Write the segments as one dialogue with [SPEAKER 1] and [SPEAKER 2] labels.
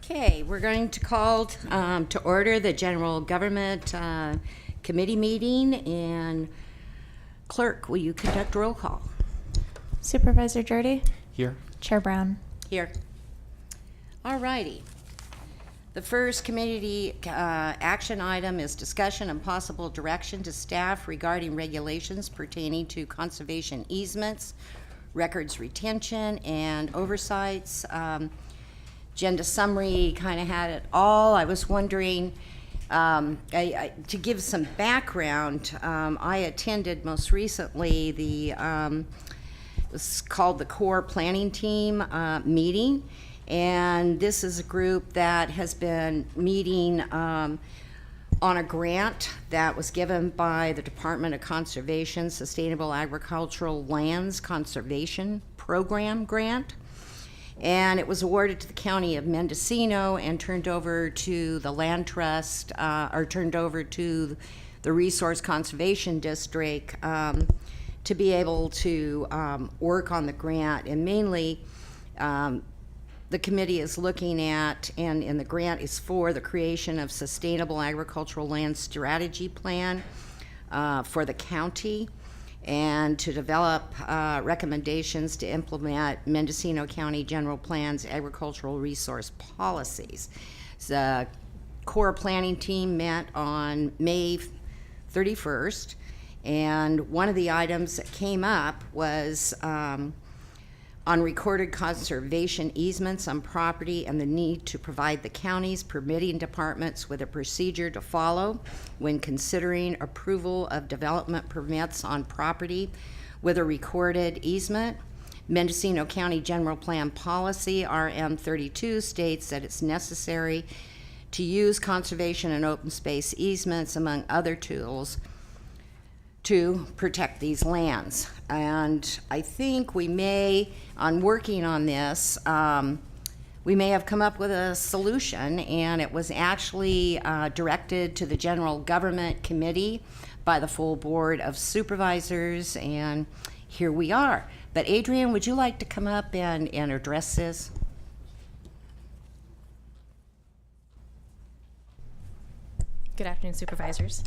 [SPEAKER 1] Okay, we're going to call to order the General Government Committee meeting, and Clerk, will you conduct roll call?
[SPEAKER 2] Supervisor Jurdy?
[SPEAKER 3] Here.
[SPEAKER 2] Chair Brown?
[SPEAKER 1] Here. All righty. The first committee action item is discussion and possible direction to staff regarding regulations pertaining to conservation easements, records retention, and oversights. Agenda summary kind of had it all. I was wondering, to give some background, I attended most recently the, it was called the Core Planning Team meeting, and this is a group that has been meeting on a grant that was given by the Department of Conservation, Sustainable Agricultural Lands Conservation Program grant. And it was awarded to the county of Mendocino and turned over to the land trust, or turned over to the Resource Conservation District to be able to work on the grant. And mainly, the committee is looking at, and the grant is for the creation of sustainable agricultural land strategy plan for the county, and to develop recommendations to implement Mendocino County General Plan's agricultural resource policies. The core planning team met on May 31st, and one of the items that came up was on recorded conservation easements on property and the need to provide the county's permitting departments with a procedure to follow when considering approval of development permits on property with a recorded easement. Mendocino County General Plan Policy, RM 32, states that it's necessary to use conservation and open space easements, among other tools, to protect these lands. And I think we may, on working on this, we may have come up with a solution, and it was actually directed to the General Government Committee by the full Board of Supervisors, and here we are. But Adrian, would you like to come up and address this?
[SPEAKER 4] Good afternoon, Supervisors.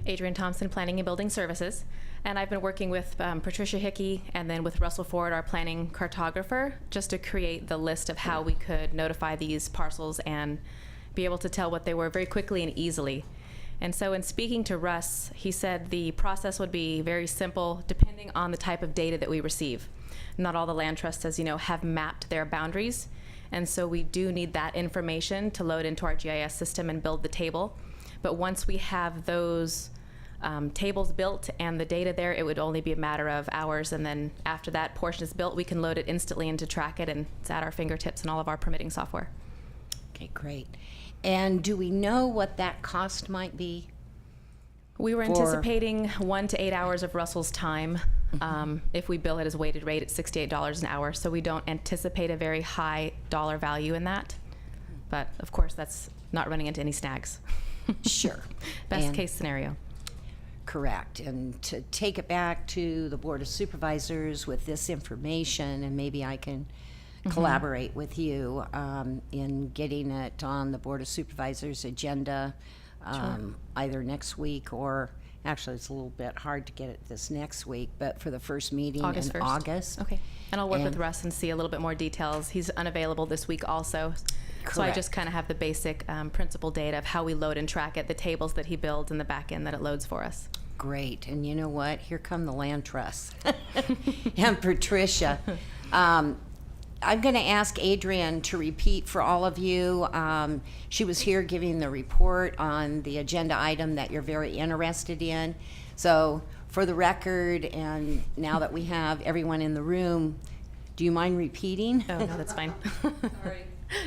[SPEAKER 4] Adrian Thompson, Planning and Building Services, and I've been working with Patricia Hickey and then with Russell Ford, our planning cartographer, just to create the list of how we could notify these parcels and be able to tell what they were very quickly and easily. And so in speaking to Russ, he said the process would be very simple depending on the type of data that we receive. Not all the land trusts, as you know, have mapped their boundaries, and so we do need that information to load into our GIS system and build the table. But once we have those tables built and the data there, it would only be a matter of hours, and then after that portion is built, we can load it instantly into Track It, and it's at our fingertips in all of our permitting software.
[SPEAKER 1] Okay, great. And do we know what that cost might be?
[SPEAKER 4] We were anticipating 1 to 8 hours of Russell's time if we bill it as weighted rate at $68 an hour, so we don't anticipate a very high dollar value in that. But of course, that's not running into any snags.
[SPEAKER 1] Sure.
[SPEAKER 4] Best case scenario.
[SPEAKER 1] Correct. And to take it back to the Board of Supervisors with this information, and maybe I can collaborate with you in getting it on the Board of Supervisors agenda either next week, or actually it's a little bit hard to get it this next week, but for the first meeting in
[SPEAKER 4] 1st.
[SPEAKER 1] August.
[SPEAKER 4] Okay. And I'll work with Russ and see a little bit more details. He's unavailable this week also.
[SPEAKER 1] Correct.
[SPEAKER 4] So I just kind of have the basic principal data of how we load and track it, the tables that he builds, and the back end that it loads for us.
[SPEAKER 1] Great. And you know what? Here come the land trusts. And Patricia. I'm going to ask Adrian to repeat for all of you. She was here giving the report on the agenda item that you're very interested in. So for the record, and now that we have everyone in the room, do you mind repeating?
[SPEAKER 4] Oh, no, that's fine. Sorry.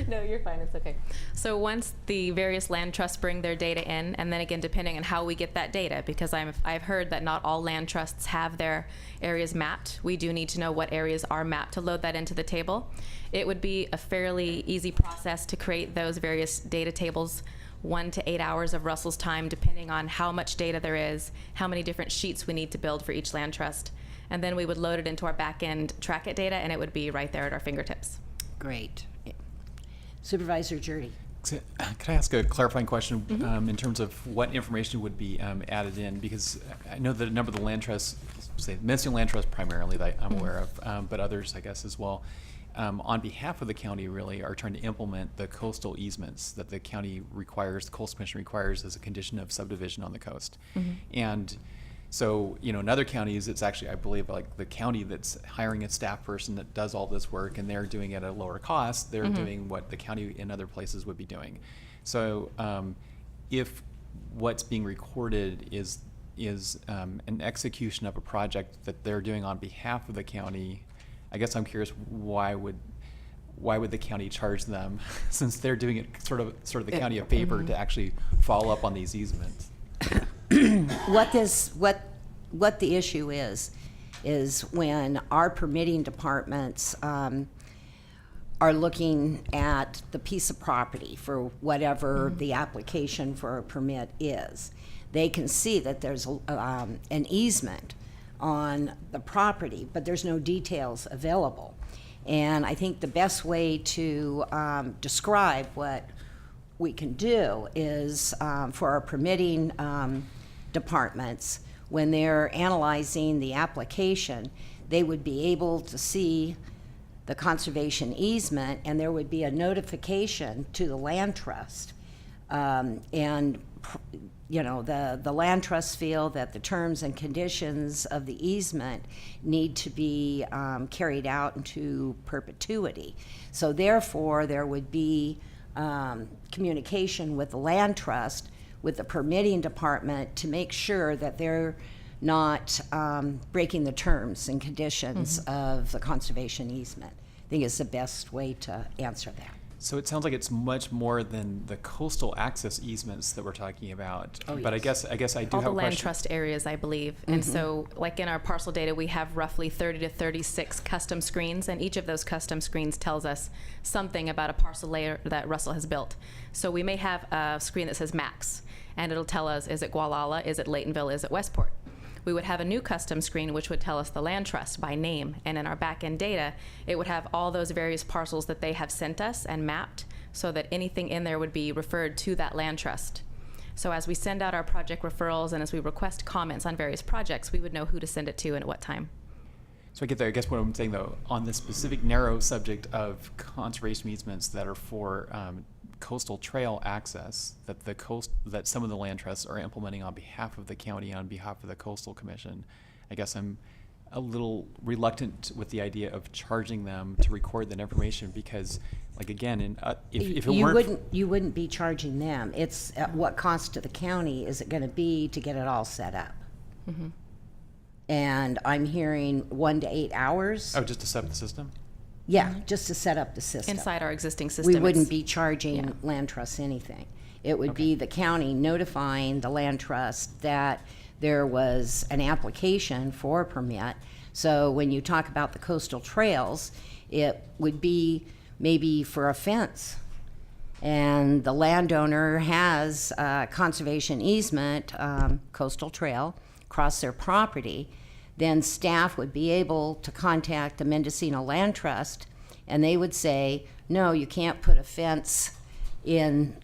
[SPEAKER 4] No, you're fine. It's okay. So once the various land trusts bring their data in, and then again, depending on how we get that data, because I've heard that not all land trusts have their areas mapped. We do need to know what areas are mapped to load that into the table. It would be a fairly easy process to create those various data tables, 1 to 8 hours of Russell's time, depending on how much data there is, how many different sheets we need to build for each land trust. And then we would load it into our back end Track It data, and it would be right there at our fingertips.
[SPEAKER 1] Great. Supervisor Jurdy.
[SPEAKER 3] Could I ask a clarifying question in terms of what information would be added in? Because I know that a number of the land trusts, say Mendocino Land Trust primarily, that I'm aware of, but others, I guess, as well, on behalf of the county, really are trying to implement the coastal easements that the county requires, the Coastal Commission requires as a condition of subdivision on the coast. And so, in other counties, it's actually, I believe, like the county that's hiring a staff person that does all this work, and they're doing it at a lower cost. They're doing what the county in other places would be doing. So, if what's being recorded is an execution of a project that they're doing on behalf of the county, I guess I'm curious, why would the county charge them since they're doing it sort of the county a favor to actually follow up on these easements?
[SPEAKER 1] What the issue is when our permitting departments are looking at the piece of property for whatever the application for a permit is, they can see that there's an easement on the property, but there's no details available. And I think the best way to describe what we can do is for our permitting departments, when they're analyzing the application, they would be able to see the conservation easement, and there would be a notification to the land trust. The land trusts feel that the terms and conditions of the easement need to be carried out into perpetuity. So therefore, there would be communication with the land trust, with the permitting department, to make sure that they're not breaking the terms and conditions of the conservation easement. I think it's the best way to answer that.
[SPEAKER 3] So it sounds like it's much more than the coastal access easements that we're talking about.
[SPEAKER 1] Oh,
[SPEAKER 3] but
[SPEAKER 1] yes.
[SPEAKER 3] I guess I do
[SPEAKER 4] All
[SPEAKER 3] have
[SPEAKER 4] the
[SPEAKER 3] a
[SPEAKER 4] land
[SPEAKER 3] question.
[SPEAKER 4] trust areas, I believe. And so, like in our parcel data, we have roughly 30 to 36 custom screens, and each of those custom screens tells us something about a parcel layer that Russell has built. So we may have a screen that says Max, and it'll tell us, is it Gualala, is it Laytonville, is it Westport? We would have a new custom screen which would tell us the land trust by name, and in our back-end data, it would have all those various parcels that they have sent us and mapped, so that anything in there would be referred to that land trust. So as we send out our project referrals and as we request comments on various projects, we would know who to send it to and at what time.
[SPEAKER 3] So I get there. I guess what I'm saying, though, on the specific narrow subject of conservation easements that are for coastal trail access, that some of the land trusts are implementing on behalf of the county, on behalf of the Coastal Commission, I guess I'm a little reluctant with the idea of charging them to record that information because, like, again, if it weren't...
[SPEAKER 1] You wouldn't be charging them. It's at what cost to the county is it going to be to get it all set up? And I'm hearing 1 to 8 hours.
[SPEAKER 3] Oh, just to set up the system?
[SPEAKER 1] Yeah, just to set up the system.
[SPEAKER 4] Inside our existing system.
[SPEAKER 1] We wouldn't
[SPEAKER 4] it's-
[SPEAKER 1] be charging land trusts anything. It would be the county notifying the land trust that there was an application for a permit. So when you talk about the coastal trails, it would be maybe for a fence. And the landowner has a conservation easement, coastal trail, across their property. Then staff would be able to contact the Mendocino Land Trust, and they would say, no, you can't put a fence in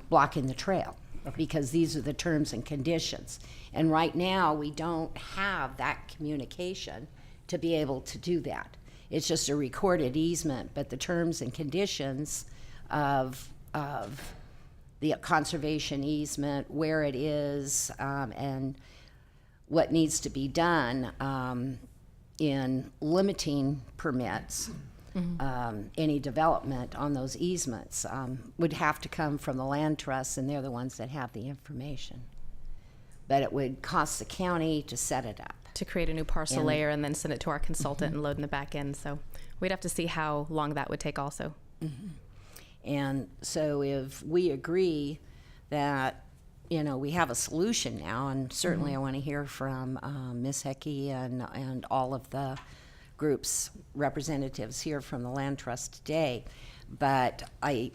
[SPEAKER 1] blocking the trail because these are the terms and conditions. And right now, we don't have that communication to be able to do that. It's just a recorded easement, but the terms and conditions of the conservation easement, where it is, and what needs to be done in limiting permits, any development on those easements would have to come from the land trusts, and they're the ones that have the information. But it would cost the county to set it up.
[SPEAKER 4] To create a new parcel
[SPEAKER 1] And-
[SPEAKER 4] layer and then send it to our consultant and load in the back end. So we'd have to see how long that would take also.
[SPEAKER 1] And so if we agree that, we have a solution now, and certainly I want to hear from Ms. Heckey and all of the groups, representatives here from the Land Trust today. But I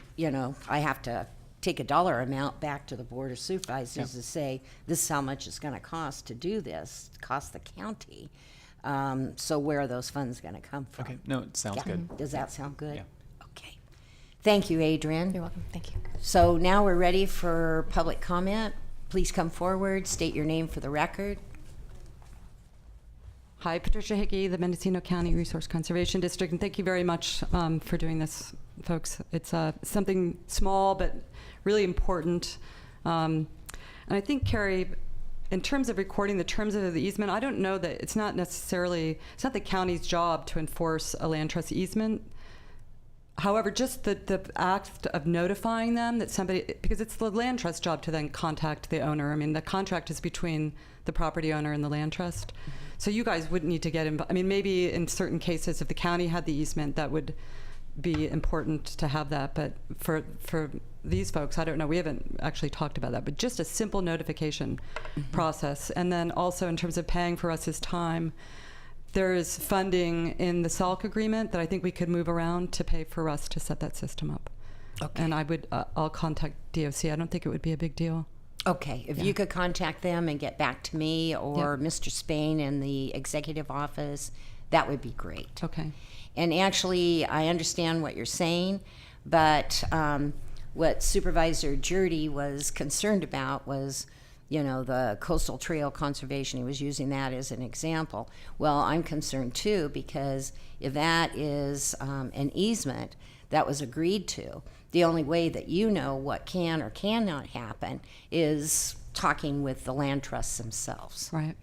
[SPEAKER 1] have to take a dollar amount back to the Board of Supervisors to say, this is how much it's going to cost to do this, cost the county. So where are those funds going to come from?
[SPEAKER 3] Okay, no, it sounds
[SPEAKER 1] Yeah.
[SPEAKER 3] good.
[SPEAKER 1] Does that sound good?
[SPEAKER 3] Yeah.
[SPEAKER 1] Okay. Thank you, Adrian.
[SPEAKER 4] You're welcome. Thank you.
[SPEAKER 1] So now we're ready for public comment. Please come forward, state your name for the record.
[SPEAKER 5] Hi, Patricia Hickey, the Mendocino County Resource Conservation District, and thank you very much for doing this, folks. It's something small but really important. And I think, Carrie, in terms of recording the terms of the easement, I don't know that it's not the county's job to enforce a land trust easement. However, just the act of notifying them that somebody, because it's the land trust job to then contact the owner. I mean, the contract is between the property owner and the land trust. So you guys wouldn't need to get involved. I mean, maybe in certain cases, if the county had the easement, that would be important to have that. But for these folks, I don't know. We haven't actually talked about that. But just a simple notification process. And then also in terms of paying for us his time, there is funding in the SALC agreement that I think we could move around to pay for us to set that system up.
[SPEAKER 1] Okay.
[SPEAKER 5] And I'll contact DOC. I don't think it would be a big deal.
[SPEAKER 1] Okay, if you could contact them and get back to me or
[SPEAKER 5] Yep.
[SPEAKER 1] Mr. Spain in the executive office, that would be great.
[SPEAKER 5] Okay.
[SPEAKER 1] And actually, I understand what you're saying, but what Supervisor Jurdy was concerned about was, the coastal trail conservation. He was using that as an example. Well, I'm concerned too, because if that is an easement that was agreed to, the only way that what can or cannot happen is talking with the land trusts themselves.
[SPEAKER 5] Right.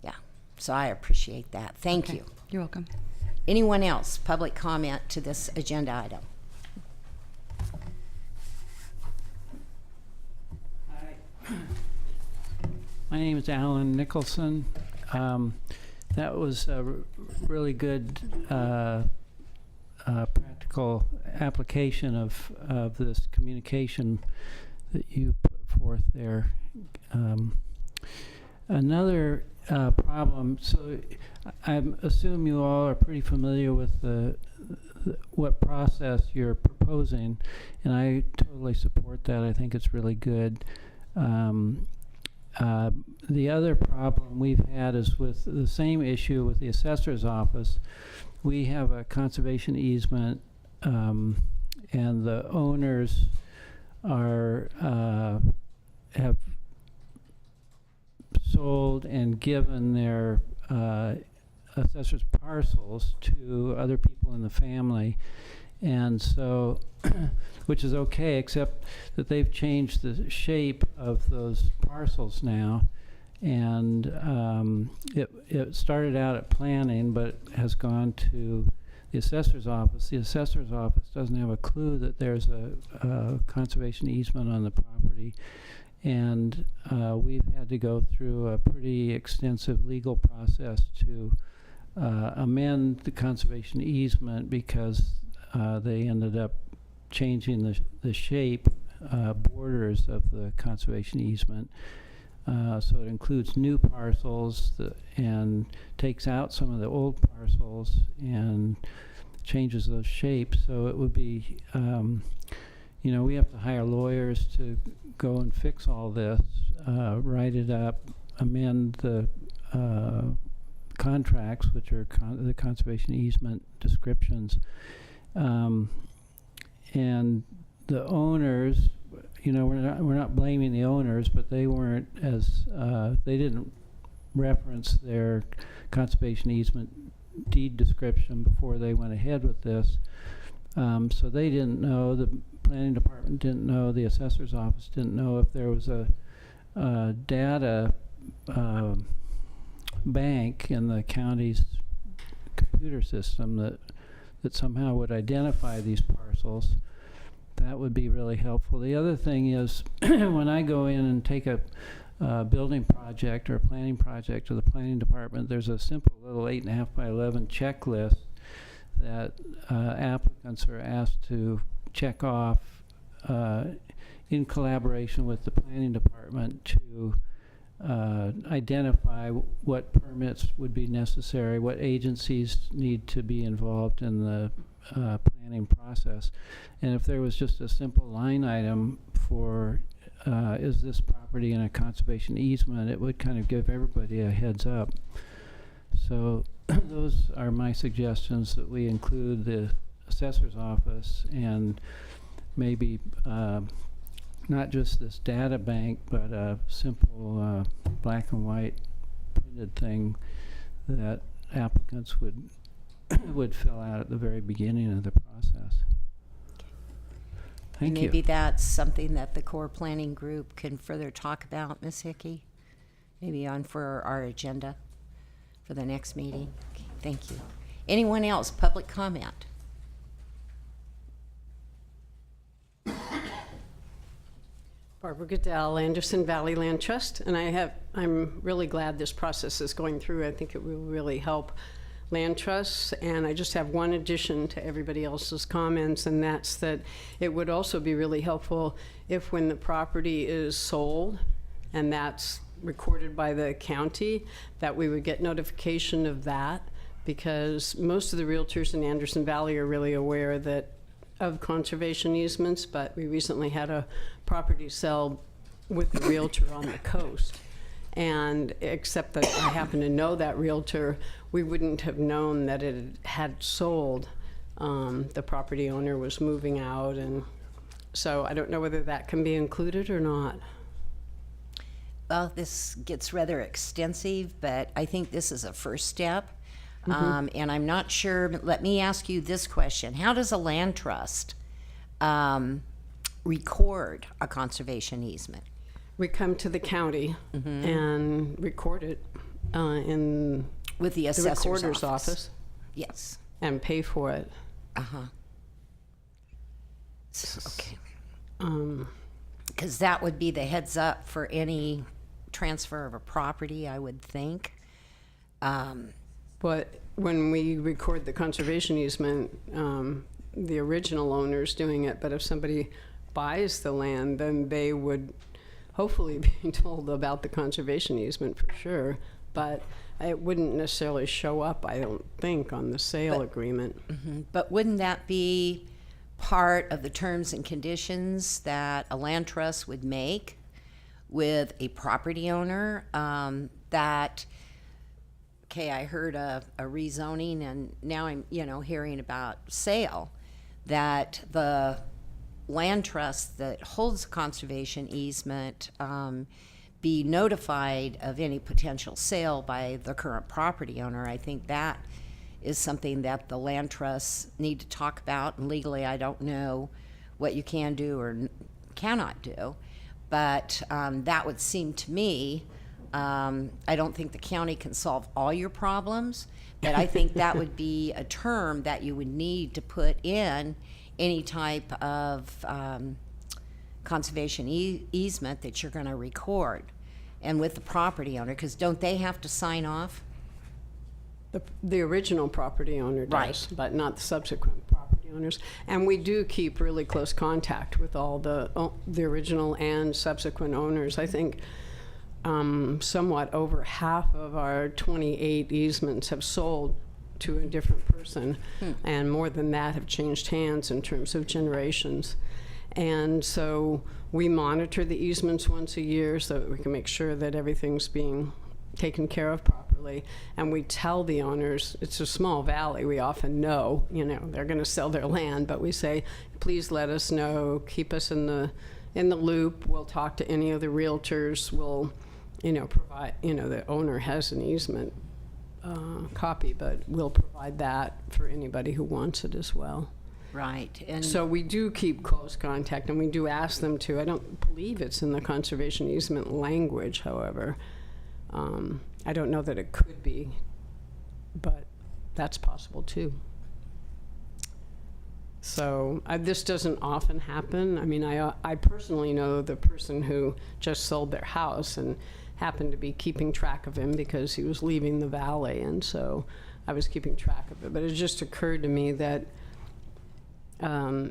[SPEAKER 1] Yeah, so I appreciate that. Thank
[SPEAKER 5] Okay.
[SPEAKER 1] you.
[SPEAKER 5] You're welcome.
[SPEAKER 1] Anyone else, public comment to this agenda item?
[SPEAKER 6] My name is Alan Nicholson. That was a really good practical application of this communication that you put forth there. Another problem, so I assume you all are pretty familiar with what process you're proposing, and I totally support that. I think it's really good. The other problem we've had is with the same issue with the assessor's office. We have a conservation easement, and the owners have sold and given their assessor's parcels to other people in the family, and so which is okay, except that they've changed the shape of those parcels now, and it started out at planning but has gone to the assessor's office. The assessor's office doesn't have a clue that there's a conservation easement on the property, and we've had to go through a pretty extensive legal process to amend the conservation easement because they ended up changing the shape borders of the conservation easement. So it includes new parcels and takes out some of the old parcels and changes those shapes. So it would be, we have to hire lawyers to go and fix all this, write it up, amend the contracts, which are the conservation easement descriptions. And the owners, we're not blaming the owners, but they weren't they didn't reference their conservation easement deed description before they went ahead with this. So they didn't know, the planning department didn't know, the assessor's office didn't know if there was a data bank in the county's computer system that somehow would identify these parcels. That would be really helpful. The other thing is when I go in and take a building project or a planning project to the planning department, there's a simple little 8.5 by 11 checklist that applicants are asked to check off in collaboration with the planning department to identify what permits would be necessary, what agencies need to be involved in the planning process. And if there was just a simple line item for is this property in a conservation easement, it would kind of give everybody a heads up. So those are my suggestions, that we include the assessor's office, and maybe not just this data bank, but a simple black and white printed thing that applicants would would fill out at the very beginning of the process. Thank
[SPEAKER 1] Maybe
[SPEAKER 6] you.
[SPEAKER 1] that's something that the core planning group can further talk about, Ms. Hickey. Maybe on for our agenda for the next meeting. Okay, thank you. Anyone else? Public comment?
[SPEAKER 7] Barbara Goodell, Anderson Valley Land Trust, and I'm really glad this process is going through. I think it will really help land trusts, and I just have one addition to everybody else's comments, and that's that it would also be really helpful if when the property is sold and that's recorded by the county, that we would get notification of that, because most of the realtors in Anderson Valley are really aware of conservation easements, but we recently had a property sell with a realtor on the coast. And except that I happen to know that realtor, we wouldn't have known that it had sold. The property owner was moving out, and so I don't know whether that can be included or not.
[SPEAKER 1] Well, this gets rather extensive, but I think this is a first step. And I'm not sure, but let me ask you this question. How does a land trust record a conservation easement?
[SPEAKER 7] We come to the county and record it in
[SPEAKER 1] With the
[SPEAKER 7] the
[SPEAKER 1] assessor's
[SPEAKER 7] recorder's office
[SPEAKER 1] Yes.
[SPEAKER 7] and pay for it.
[SPEAKER 1] Uh-huh. Okay.
[SPEAKER 7] Um,
[SPEAKER 1] Because that would be the heads up for any transfer of a property, I would think.
[SPEAKER 7] But when we record the conservation easement, the original owner's doing it, but if somebody buys the land, then they would hopefully be told about the conservation easement for sure, but it wouldn't necessarily show up, I don't think, on the sale agreement.
[SPEAKER 1] But wouldn't that be part of the terms and conditions that a land trust would make with a property owner, that, okay, I heard a rezoning and now I'm, hearing about sale, that the land trust that holds a conservation easement be notified of any potential sale by the current property owner. I think that is something that the land trusts need to talk about, and legally I don't know what you can do or cannot do, but that would seem to me, I don't think the county can solve all your problems, but I think that would be a term that you would need to put in any type of conservation easement that you're going to record, and with the property owner, because don't they have to sign off?
[SPEAKER 7] The original property owner does,
[SPEAKER 1] Right.
[SPEAKER 7] but not the subsequent property owners. And we do keep really close contact with all the original and subsequent owners. I think somewhat over half of our 28 easements have sold to a different person, and more than that have changed hands in terms of generations. And so we monitor the easements once a year so that we can make sure that everything's being taken care of properly. And we tell the owners, it's a small valley, we often know, they're going to sell their land, but we say, please let us know, keep us in the loop. We'll talk to any of the realtors. We'll, provide, the owner has an easement copy, but we'll provide that for anybody who wants it as well.
[SPEAKER 1] Right. And
[SPEAKER 7] So we do keep close contact, and we do ask them to. I don't believe it's in the conservation easement language, however. I don't know that it could be, but that's possible too. So this doesn't often happen. I mean, I personally know the person who just sold their house and happened to be keeping track of him because he was leaving the valley, and so I was keeping track of it. But it just occurred to me that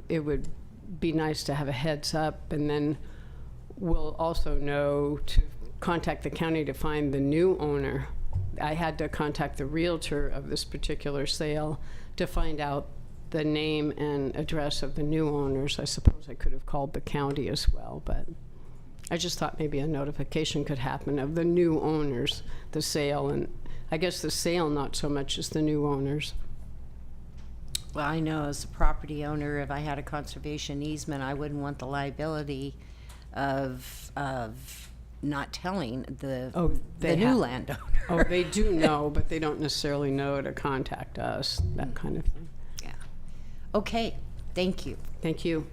[SPEAKER 7] it would be nice to have a heads up, and then we'll also know to contact the county to find the new owner. I had to contact the realtor of this particular sale to find out the name and address of the new owners. I suppose I could have called the county as well, but I just thought maybe a notification could happen of the new owners, the sale, and I guess the sale not so much as the new owners.
[SPEAKER 1] Well, I know as a property owner, if I had a conservation easement, I wouldn't want the liability of not telling the
[SPEAKER 7] they
[SPEAKER 1] new
[SPEAKER 7] have-
[SPEAKER 1] landowner.
[SPEAKER 7] Oh, they do know, but they don't necessarily know to contact us, that kind of thing.
[SPEAKER 1] Yeah. Okay, thank you.
[SPEAKER 7] Thank you.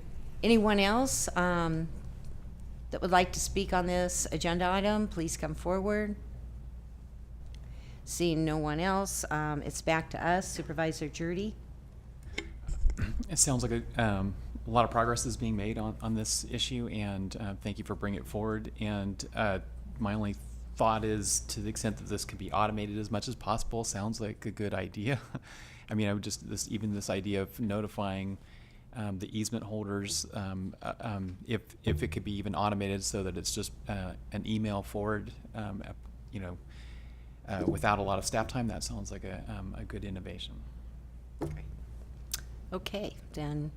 [SPEAKER 1] Anyone else that would like to speak on this agenda item, please come forward. Seeing no one else, it's back to us. Supervisor Jurdy.
[SPEAKER 3] It sounds like a lot of progress is being made on this issue, and thank you for bringing it forward. And my only thought is, to the extent that this could be automated as much as possible, sounds like a good idea. I mean, I would just even this idea of notifying the easement holders, if it could be even automated so that it's just an email forward, without a lot of staff time, that sounds like a good innovation.
[SPEAKER 1] Okay, then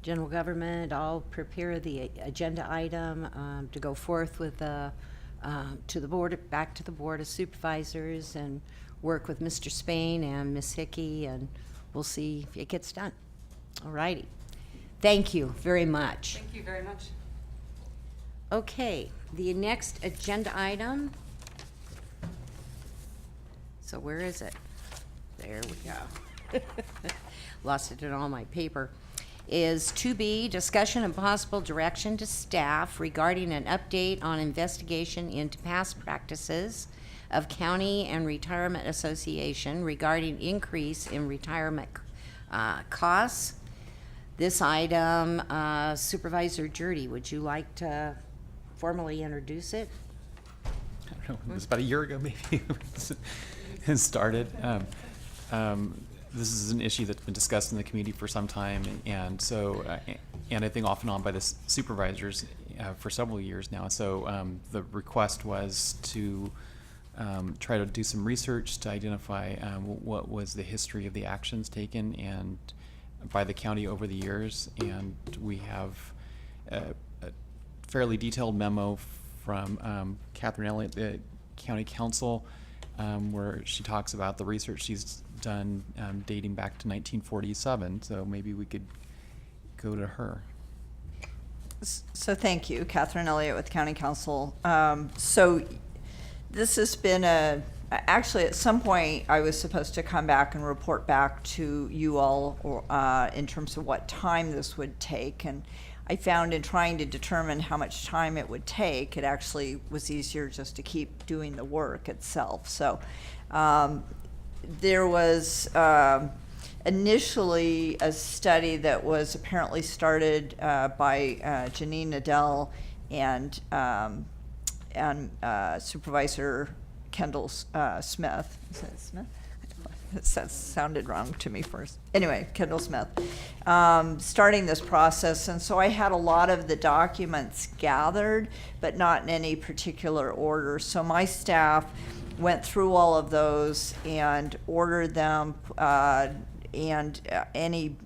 [SPEAKER 1] general government, I'll prepare the agenda item to go forth with to the board, back to the Board of Supervisors, and work with Mr. Spain and Ms. Hickey, and we'll see if it gets done. All righty. Thank you very much.
[SPEAKER 5] Thank you very much.
[SPEAKER 1] Okay, the next agenda item. So where is it? There we go. Lost it in all my paper. Is 2B, discussion and possible direction to staff regarding an update on investigation into past practices of County and Retirement Association regarding increase in retirement costs. This item, Supervisor Jurdy, would you like to formally introduce it?
[SPEAKER 3] I don't know, it was about a year ago maybe it started. This is an issue that's been discussed in the community for some time, and so and I think off and on by the supervisors for several years now. So the request was to try to do some research to identify what was the history of the actions taken and by the county over the years, and we have a fairly detailed memo from Catherine Elliott, the county council, where she talks about the research she's done dating back to 1947. So maybe we could go to her.
[SPEAKER 8] So thank you, Catherine Elliott with County Council. So this has been actually at some point I was supposed to come back and report back to you all in terms of what time this would take. And I found in trying to determine how much time it would take, it actually was easier just to keep doing the work itself. So there was initially a study that was apparently started by Janine Nadell and Supervisor Kendall Smith. Is that Smith? That sounded wrong to me first. Anyway, Kendall Smith, starting this process. And so I had a lot of the documents gathered, but not in any particular order. So my staff went through all of those and ordered them, and any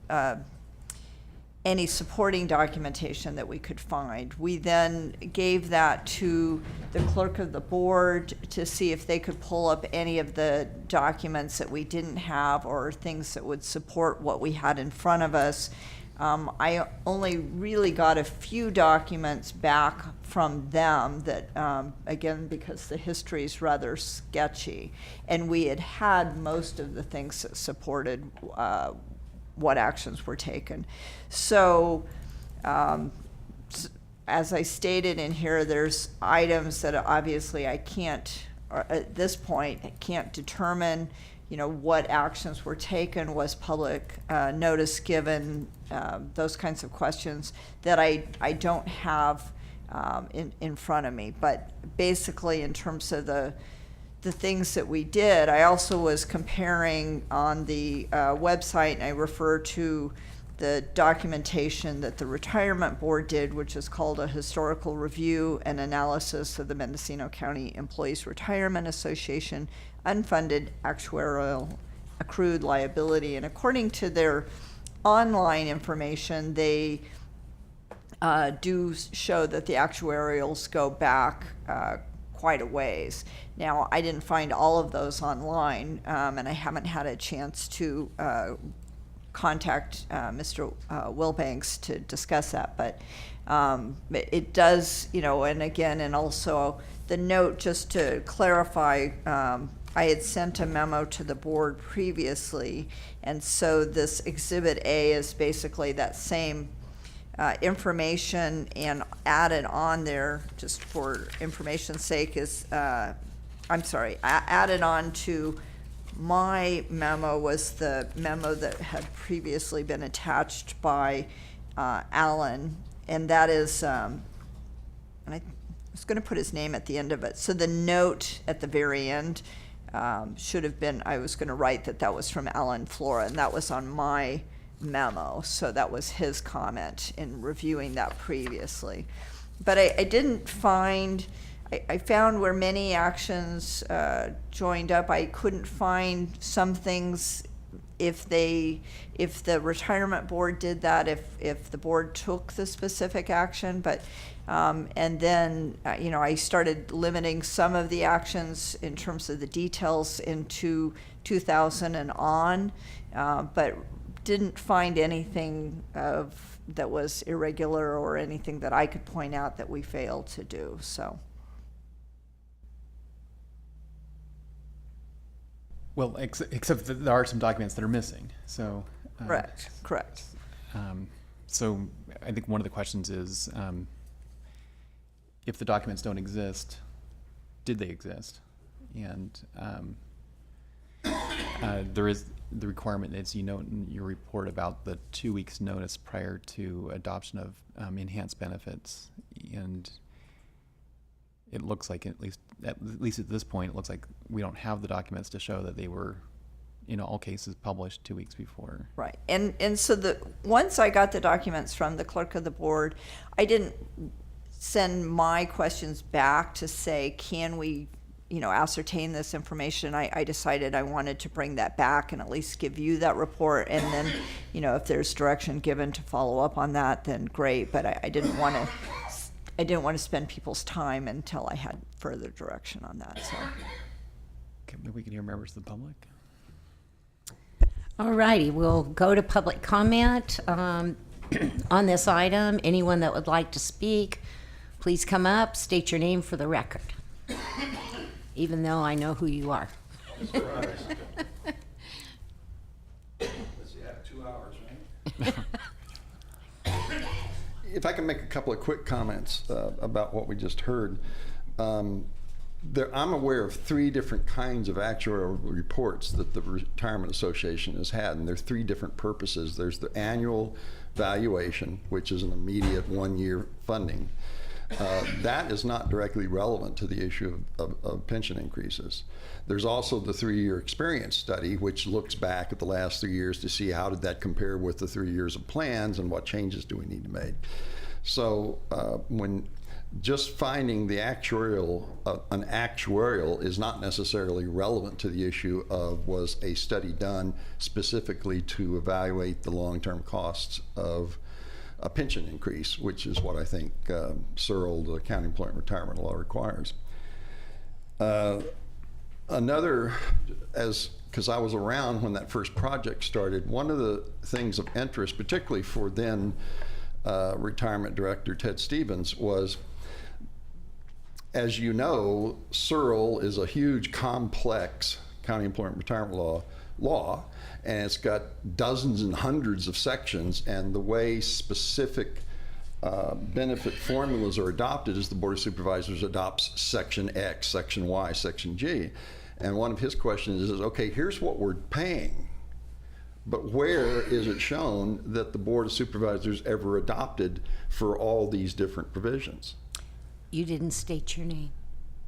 [SPEAKER 8] supporting documentation that we could find. We then gave that to the clerk of the board to see if they could pull up any of the documents that we didn't have or things that would support what we had in front of us. I only really got a few documents back from them that, again, because the history is rather sketchy, and we had most of the things that supported what actions were taken. So, as I stated in here, there's items that obviously I can't, or at this point, I can't determine, what actions were taken, was public notice given, those kinds of questions that I don't have in front of me. But basically, in terms of the things that we did, I also was comparing on the website, and I refer to the documentation that the retirement board did, which is called a historical review and analysis of the Mendocino County Employees Retirement Association unfunded actuarial accrued liability. And according to their online information, they do show that the actuarials go back quite a ways. Now, I didn't find all of those online, and I haven't had a chance to contact Mr. Wilbanks to discuss that. But it does, and again, and also the note, just to clarify, I had sent a memo to the board previously, and so this Exhibit A is basically that same information, and added on there, just for information's sake, is, added on to my memo was the memo that had previously been attached by Alan, and that is, and I was going to put his name at the end of it. So the note at the very end should have been, I was going to write that was from Alan Flora, and that was on my memo. So that was his comment in reviewing that previously. But I didn't find, I found where many actions joined up. I couldn't find some things if the retirement board did that, if the board took the specific action, but and then I started limiting some of the actions in terms of the details into 2000 and on, but didn't find anything that was irregular or anything that I could point out that we failed to do. So.
[SPEAKER 3] Well, except that there are some documents that are missing. So.
[SPEAKER 8] Correct.
[SPEAKER 3] So I think one of the questions is, if the documents don't exist, did they exist? And there is the requirement, as you note in your report, about the 2 weeks notice prior to adoption of enhanced benefits. And it looks like, at least at this point, it looks like we don't have the documents to show that they were, in all cases, published 2 weeks before.
[SPEAKER 8] Right, and so once I got the documents from the clerk of the board, I didn't send my questions back to say, can we, ascertain this information. I decided I wanted to bring that back and at least give you that report, and then, if there's direction given to follow up on that, then great. But I didn't want to spend people's time until I had further direction on that. So.
[SPEAKER 3] Okay, maybe we can hear members of the public.
[SPEAKER 1] All righty, we'll go to public comment on this item. Anyone that would like to speak, please come up, state your name for the record, even though I know who you are.
[SPEAKER 9] Let's see, I have 2 hours, right? If I can make a couple of quick comments about what we just heard. I'm aware of 3 different kinds of actuarial reports that the Retirement Association has had, and there are 3 different purposes. There's the annual valuation, which is an immediate 1-year funding. That is not directly relevant to the issue of pension increases. There's also the 3-year experience study, which looks back at the last 3 years to see how did that compare with the 3 years of plans and what changes do we need to make. So when just finding the an actuarial is not necessarily relevant to the issue of, was a study done specifically to evaluate the long-term costs of a pension increase, which is what I think SERL, the County Employment Retirement Law, requires. Another, because I was around when that first project started, one of the things of interest, particularly for then Retirement Director Ted Stevens, was, as you know, SERL is a huge, complex County Employment Retirement law, and it's got dozens and hundreds of sections, and the way specific benefit formulas are adopted is the Board of Supervisors adopts Section X, Section Y, Section G. And one of his questions is, okay, here's what we're paying, but where is it shown that the Board of Supervisors ever adopted for all these different provisions?
[SPEAKER 1] You didn't state your name.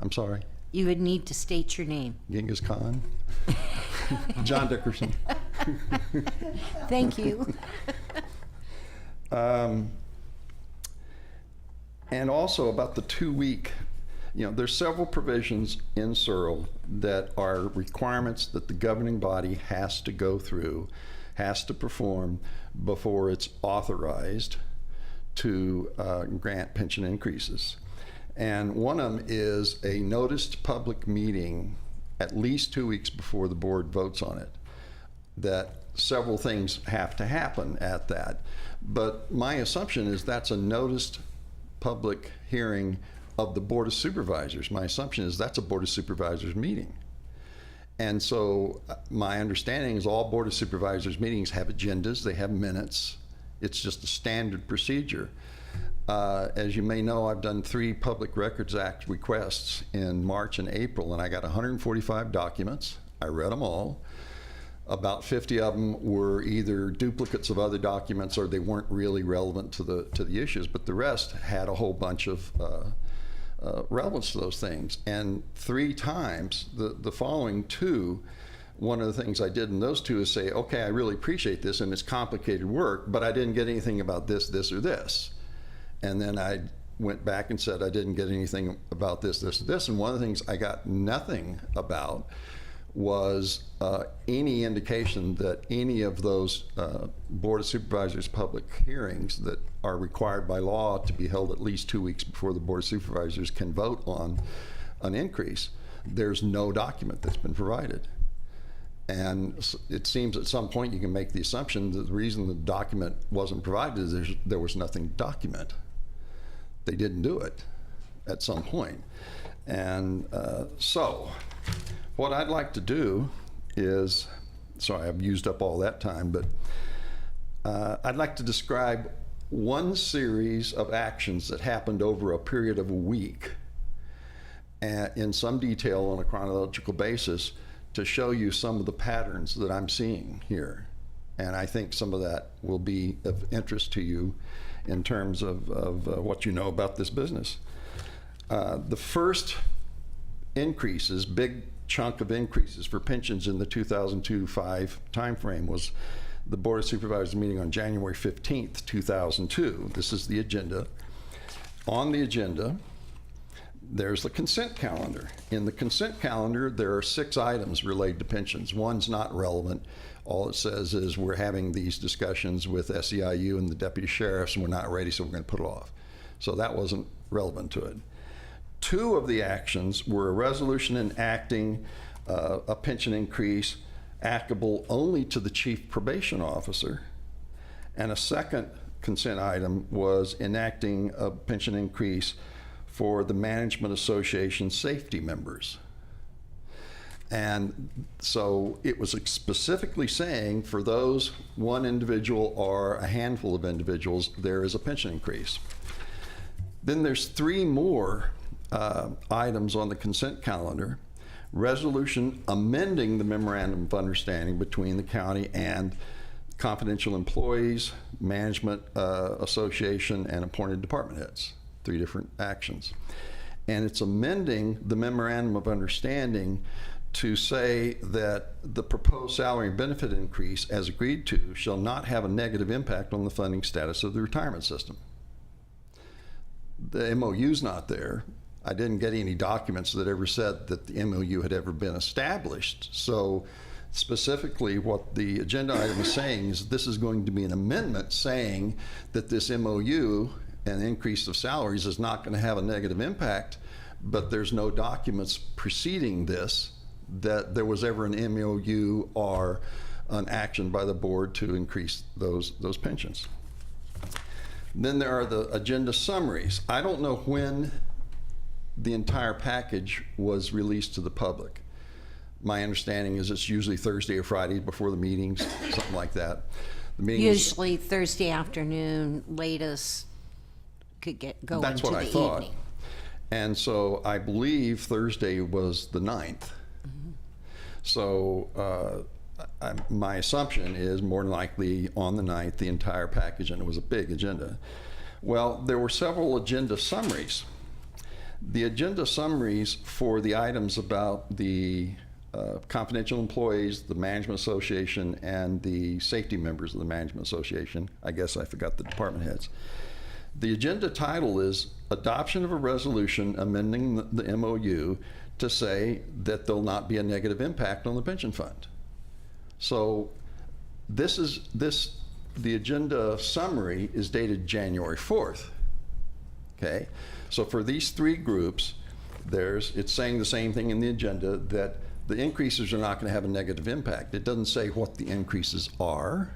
[SPEAKER 9] I'm sorry?
[SPEAKER 1] You would need to state your name.
[SPEAKER 9] Genghis Khan? John Dickerson.
[SPEAKER 1] Thank you.
[SPEAKER 9] And also about the 2-week, there's several provisions in SERL that are requirements that the governing body has to go through, has to perform before it's authorized to grant pension increases. And one of them is a noticed public meeting at least 2 weeks before the board votes on it. that several things have to happen at that. But my assumption is that's a noticed public hearing of the Board of Supervisors. My assumption is that's a Board of Supervisors meeting. And so my understanding is all Board of Supervisors meetings have agendas, they have minutes. It's just a standard procedure. As you may know, I've done 3 Public Records Act requests in March and April, and I got 145 documents. I read them all. About 50 of them were either duplicates of other documents or they weren't really relevant to the issues, but the rest had a whole bunch of relevance to those things. And 3 times, the following 2, one of the things I did in those 2 is say, okay, I really appreciate this and it's complicated work, but I didn't get anything about this, this, or this. And then I went back and said I didn't get anything about this, this, or this. And one of the things I got nothing about was any indication that any of those Board of Supervisors public hearings that are required by law to be held at least 2 weeks before the Board of Supervisors can vote on an increase, there's no document that's been provided. And it seems at some point you can make the assumption that the reason the document wasn't provided is there was nothing to document. They didn't do it at some point. And so what I'd like to do is, sorry, I've used up all that time, but I'd like to describe one series of actions that happened over a period of a week in some detail on a chronological basis to show you some of the patterns that I'm seeing here. And I think some of that will be of interest to you in terms of what you know about this business. The first increases, big chunk of increases for pensions in the 2002-05 timeframe was the Board of Supervisors meeting on January 15th, 2002. This is the agenda. On the agenda, there's the consent calendar. In the consent calendar, there are 6 items related to pensions. One's not relevant. All it says is we're having these discussions with SEIU and the deputy sheriffs, and we're not ready, so we're going to put it off. So that wasn't relevant to it. 2 of the actions were a resolution enacting a pension increase applicable only to the chief probation officer, and a second consent item was enacting a pension increase for the Management Association safety members. And so it was specifically saying for those one individual or a handful of individuals, there is a pension increase. Then there's 3 more items on the consent calendar. Resolution amending the memorandum of understanding between the county and confidential employees, management association, and appointed department heads. 3 different actions. And it's amending the memorandum of understanding to say that the proposed salary and benefit increase as agreed to shall not have a negative impact on the funding status of the retirement system. The MOU's not there. I didn't get any documents that ever said that the MOU had ever been established. So specifically what the agenda item is saying is this is going to be an amendment saying that this MOU and increase of salaries is not going to have a negative impact, but there's no documents preceding this that there was ever an MOU or an action by the board to increase those pensions. Then there are the agenda summaries. I don't know when the entire package was released to the public. My understanding is it's usually Thursday or Friday before the meetings, something like that. The meetings,
[SPEAKER 1] Usually Thursday afternoon, latest could go
[SPEAKER 9] that's
[SPEAKER 1] into
[SPEAKER 9] what
[SPEAKER 1] the
[SPEAKER 9] I thought.
[SPEAKER 1] evening.
[SPEAKER 9] And so I believe Thursday was the 9th. So my assumption is more than likely on the 9th, the entire package, and it was a big agenda. Well, there were several agenda summaries. The agenda summaries for the items about the confidential employees, the Management Association, and the safety members of the Management Association. I guess I forgot the department heads. The agenda title is Adoption of a Resolution Amending the MOU to say that there'll not be a negative impact on the pension fund. So the agenda summary is dated January 4th. Okay, so for these 3 groups, it's saying the same thing in the agenda, that the increases are not going to have a negative impact. It doesn't say what the increases are.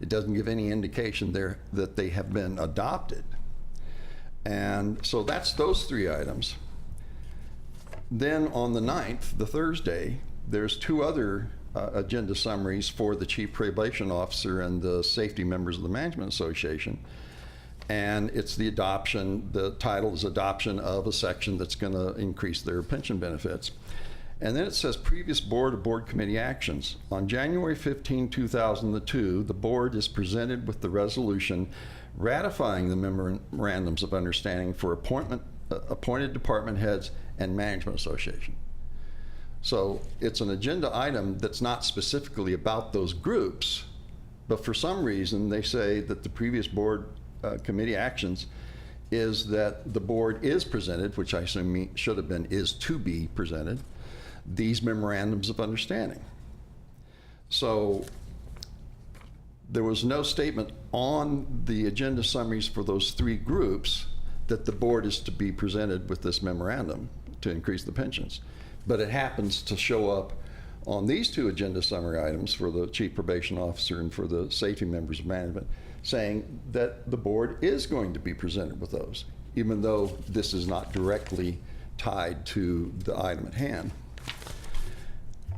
[SPEAKER 9] It doesn't give any indication there that they have been adopted. And so that's those three items. Then on the 9th, the Thursday, there's two other agenda summaries for the Chief Probation Officer and the safety members of the Management Association. And it's the title is Adoption of a Section that's going to increase their pension benefits. And then it says previous board or board committee actions. On January 15, 2002, the board is presented with the resolution ratifying the memorandums of understanding for appointed department heads and management association. So it's an agenda item that's not specifically about those groups, but for some reason they say that the previous board committee actions is that the board is presented, which I assume should have been is to be presented, these memorandums of understanding. So there was no statement on the agenda summaries for those three groups that the board is to be presented with this memorandum to increase the pensions. But it happens to show up on these two agenda summary items for the Chief Probation Officer and for the safety members of management, saying that the board is going to be presented with those, even though this is not directly tied to the item at hand.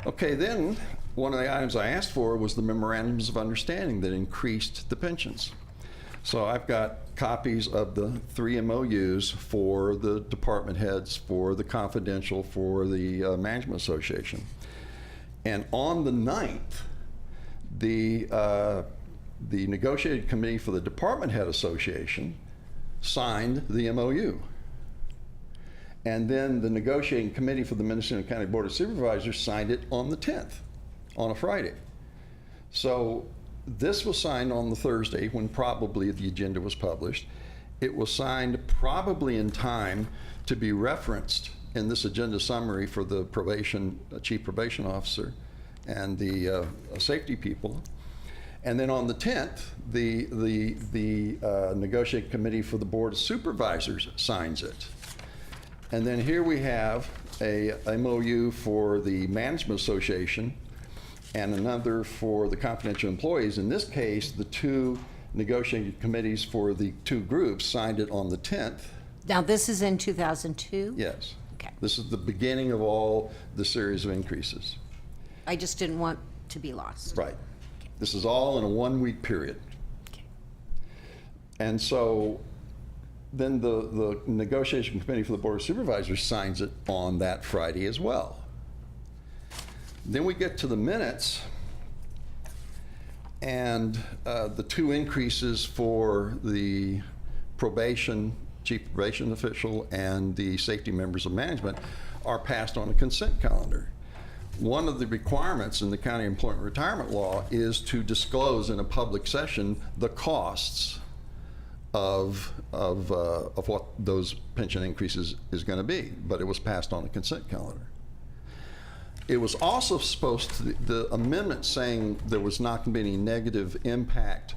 [SPEAKER 9] Okay, then one of the items I asked for was the memorandums of understanding that increased the pensions. So I've got copies of the 3 MOUs for the department heads, for the confidential, for the Management Association. And on the 9th, the negotiating committee for the Department Head Association signed the MOU. And then the negotiating committee for the Mendocino County Board of Supervisors signed it on the 10th, on a Friday. So this was signed on the Thursday when probably the agenda was published. It was signed probably in time to be referenced in this agenda summary for the Chief Probation Officer and the safety people. And then on the 10th, the negotiating committee for the Board of Supervisors signs it. And then here we have a MOU for the Management Association and another for the confidential employees. In this case, the two negotiating committees for the two groups signed it on the 10th.
[SPEAKER 1] Now, this is in 2002?
[SPEAKER 9] Yes.
[SPEAKER 1] Okay.
[SPEAKER 9] This is the beginning of all the series of increases.
[SPEAKER 1] I just didn't want to be lost.
[SPEAKER 9] Right. This is all in a 1-week period.
[SPEAKER 1] Okay.
[SPEAKER 9] And so then the negotiation committee for the Board of Supervisors signs it on that Friday as well. Then we get to the minutes, and the two increases for the chief probation official and the safety members of management are passed on a consent calendar. One of the requirements in the county employment retirement law is to disclose in a public session the costs of what those pension increases is going to be, but it was passed on a consent calendar. It was also supposed to, the amendment saying there was not going to be any negative impact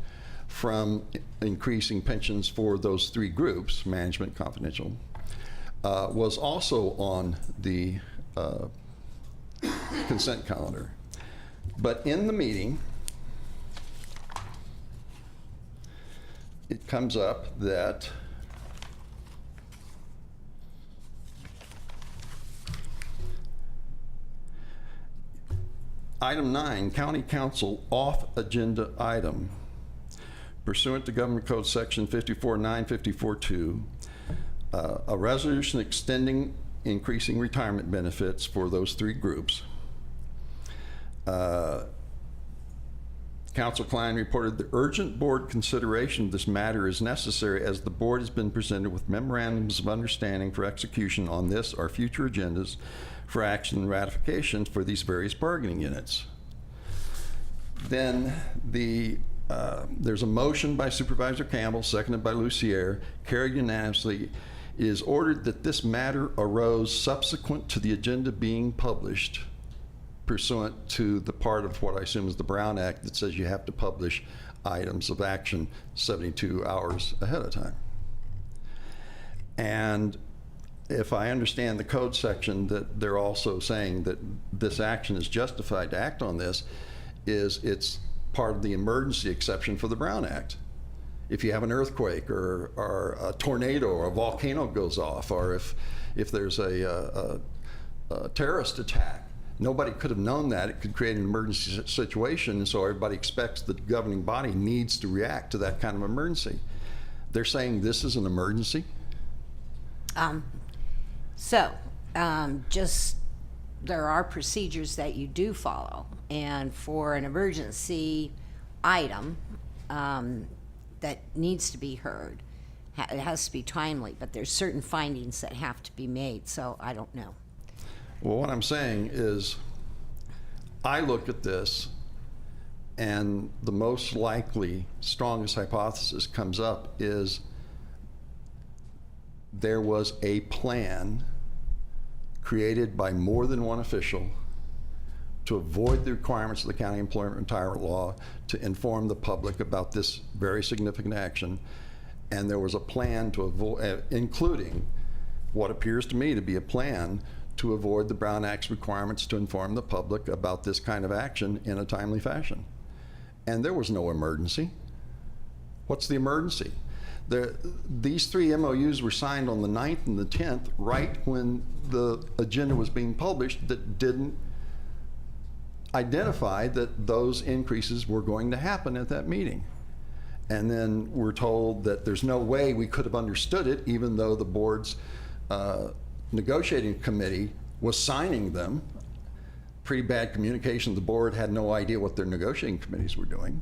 [SPEAKER 9] from increasing pensions for those three groups, management, confidential, was also on the consent calendar. But in the meeting, it comes up that item 9, County Council off-agenda item. Pursuant to Government Code Section 54.9, 54.2, a resolution extending increasing retirement benefits for those three groups. Council Klein reported the urgent board consideration of this matter is necessary as the board has been presented with memorandums of understanding for execution on this or future agendas for action and ratification for these various bargaining units. Then there's a motion by Supervisor Campbell, seconded by Lucier, carried unanimously. It is ordered that this matter arose subsequent to the agenda being published, pursuant to the part of what I assume is the Brown Act that says you have to publish items of action 72 hours ahead of time. And if I understand the code section, that they're also saying that this action is justified to act on this, is it's part of the emergency exception for the Brown Act. If you have an earthquake or a tornado or a volcano goes off, or if there's a terrorist attack, nobody could have known that. It could create an emergency situation, and so everybody expects the governing body needs to react to that kind of emergency. They're saying this is an emergency?
[SPEAKER 1] Just, there are procedures that you do follow, and for an emergency item that needs to be heard, it has to be timely, but there's certain findings that have to be made, so I don't know.
[SPEAKER 9] Well, what I'm saying is, I look at this, and the most likely, strongest hypothesis comes up is there was a plan created by more than one official to avoid the requirements of the County Employment Retirement Law, to inform the public about this very significant action. And there was a plan to avoid, including what appears to me to be a plan to avoid the Brown Act's requirements to inform the public about this kind of action in a timely fashion. And there was no emergency. What's the emergency? These three MOUs were signed on the 9th and the 10th, right when the agenda was being published, that didn't identify that those increases were going to happen at that meeting. And then we're told that there's no way we could have understood it, even though the board's negotiating committee was signing them. Pretty bad communication. The board had no idea what their negotiating committees were doing.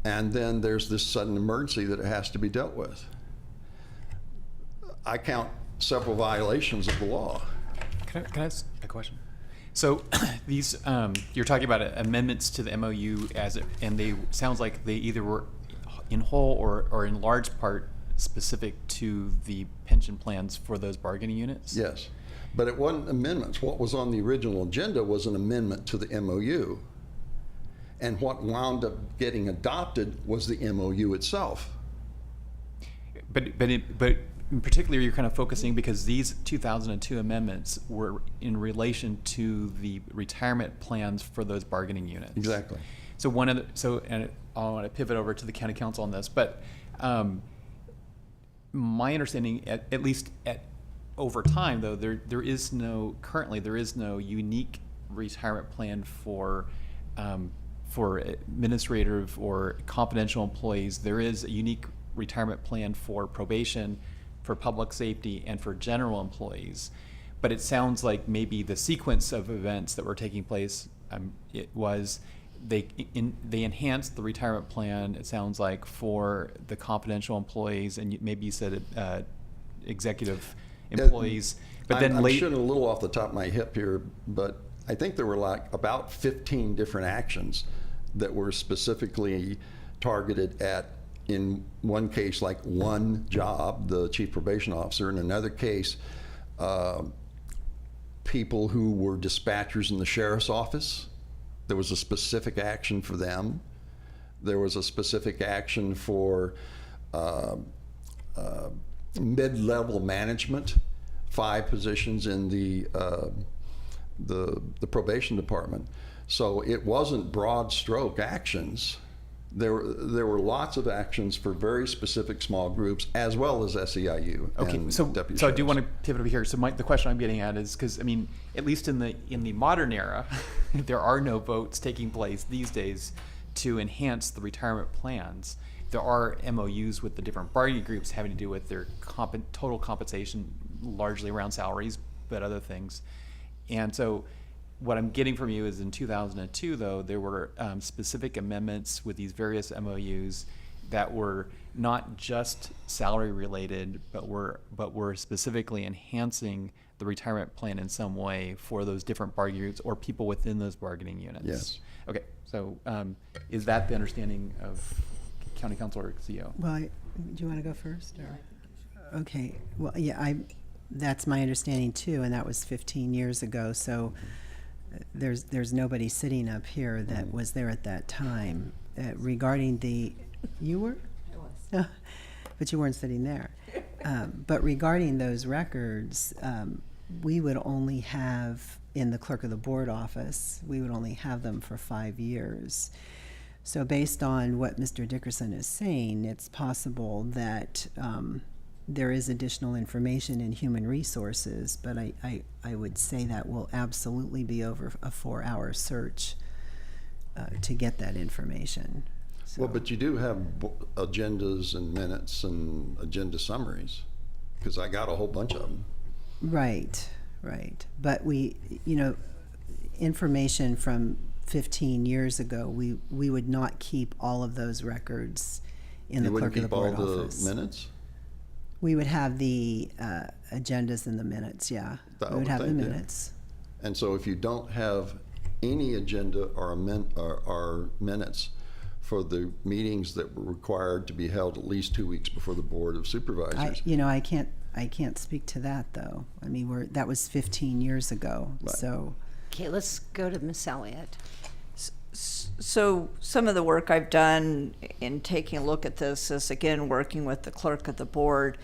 [SPEAKER 9] And then there's this sudden emergency that it has to be dealt with. I count several violations of the law.
[SPEAKER 3] Can I ask a question? So these, you're talking about amendments to the MOU and they sounds like they either were in whole or in large part specific to the pension plans for those bargaining units?
[SPEAKER 9] Yes, but it wasn't amendments. What was on the original agenda was an amendment to the MOU. And what wound up getting adopted was the MOU itself.
[SPEAKER 3] But in particular, you're kind of focusing because these 2002 amendments were in relation to the retirement plans for those bargaining units.
[SPEAKER 9] Exactly.
[SPEAKER 3] So and I want to pivot over to the county council on this, but my understanding, at least over time, though, currently there is no unique retirement plan for administrative or confidential employees. There is a unique retirement plan for probation, for public safety, and for general employees. But it sounds like maybe the sequence of events that were taking place, they enhanced the retirement plan, it sounds like, for the confidential employees, and maybe you said executive employees. But then
[SPEAKER 9] I'm shooting a little off the top of my hip here, but I think there were like about 15 different actions that were specifically targeted at, in one case, like one job, the chief probation officer. In another case, people who were dispatchers in the sheriff's office. There was a specific action for them. There was a specific action for mid-level management, 5 positions in the probation department. So it wasn't broad stroke actions. There were lots of actions for very specific small groups, as well as SEIU.
[SPEAKER 3] Okay,
[SPEAKER 9] and
[SPEAKER 3] so
[SPEAKER 9] deputy
[SPEAKER 3] I do
[SPEAKER 9] sheriffs.
[SPEAKER 3] want to pivot over here. So the question I'm getting at is, because I mean, at least in the modern era, there are no votes taking place these days to enhance the retirement plans. There are MOUs with the different bargaining groups having to do with their total compensation, largely around salaries, but other things. And so what I'm getting from you is in 2002, though, there were specific amendments with these various MOUs that were not just salary related, but were specifically enhancing the retirement plan in some way for those different bargaining groups or people within those bargaining units.
[SPEAKER 9] Yes.
[SPEAKER 3] Okay, so is that the understanding of County Council or CO?
[SPEAKER 10] Well, do you want to go first? Or? Okay. Well, yeah, that's my understanding too, and that was 15 years ago. So there's nobody sitting up here that was there at that time. Regarding you were? I was. But you weren't sitting there. But regarding those records, we would only have, in the clerk of the board office, we would only have them for 5 years. So based on what Mr. Dickerson is saying, it's possible that there is additional information in human resources, but I would say that will absolutely be over a 4-hour search to get that information.
[SPEAKER 9] Well, but you do have agendas and minutes and agenda summaries, because I got a whole bunch of them.
[SPEAKER 10] Right. But information from 15 years ago, we would not keep all of those records in the clerk of the board office.
[SPEAKER 9] You wouldn't keep all the minutes?
[SPEAKER 10] We would have the agendas and the minutes, yeah. We would have the minutes.
[SPEAKER 9] And so if you don't have any agenda or minutes for the meetings that were required to be held at least 2 weeks before the Board of Supervisors.
[SPEAKER 10] I can't speak to that, though. I mean, that was 15 years ago,
[SPEAKER 9] Right.
[SPEAKER 10] so.
[SPEAKER 1] Okay, let's go to Ms. Elliott.
[SPEAKER 8] So some of the work I've done in taking a look at this is, again, working with the clerk of the board.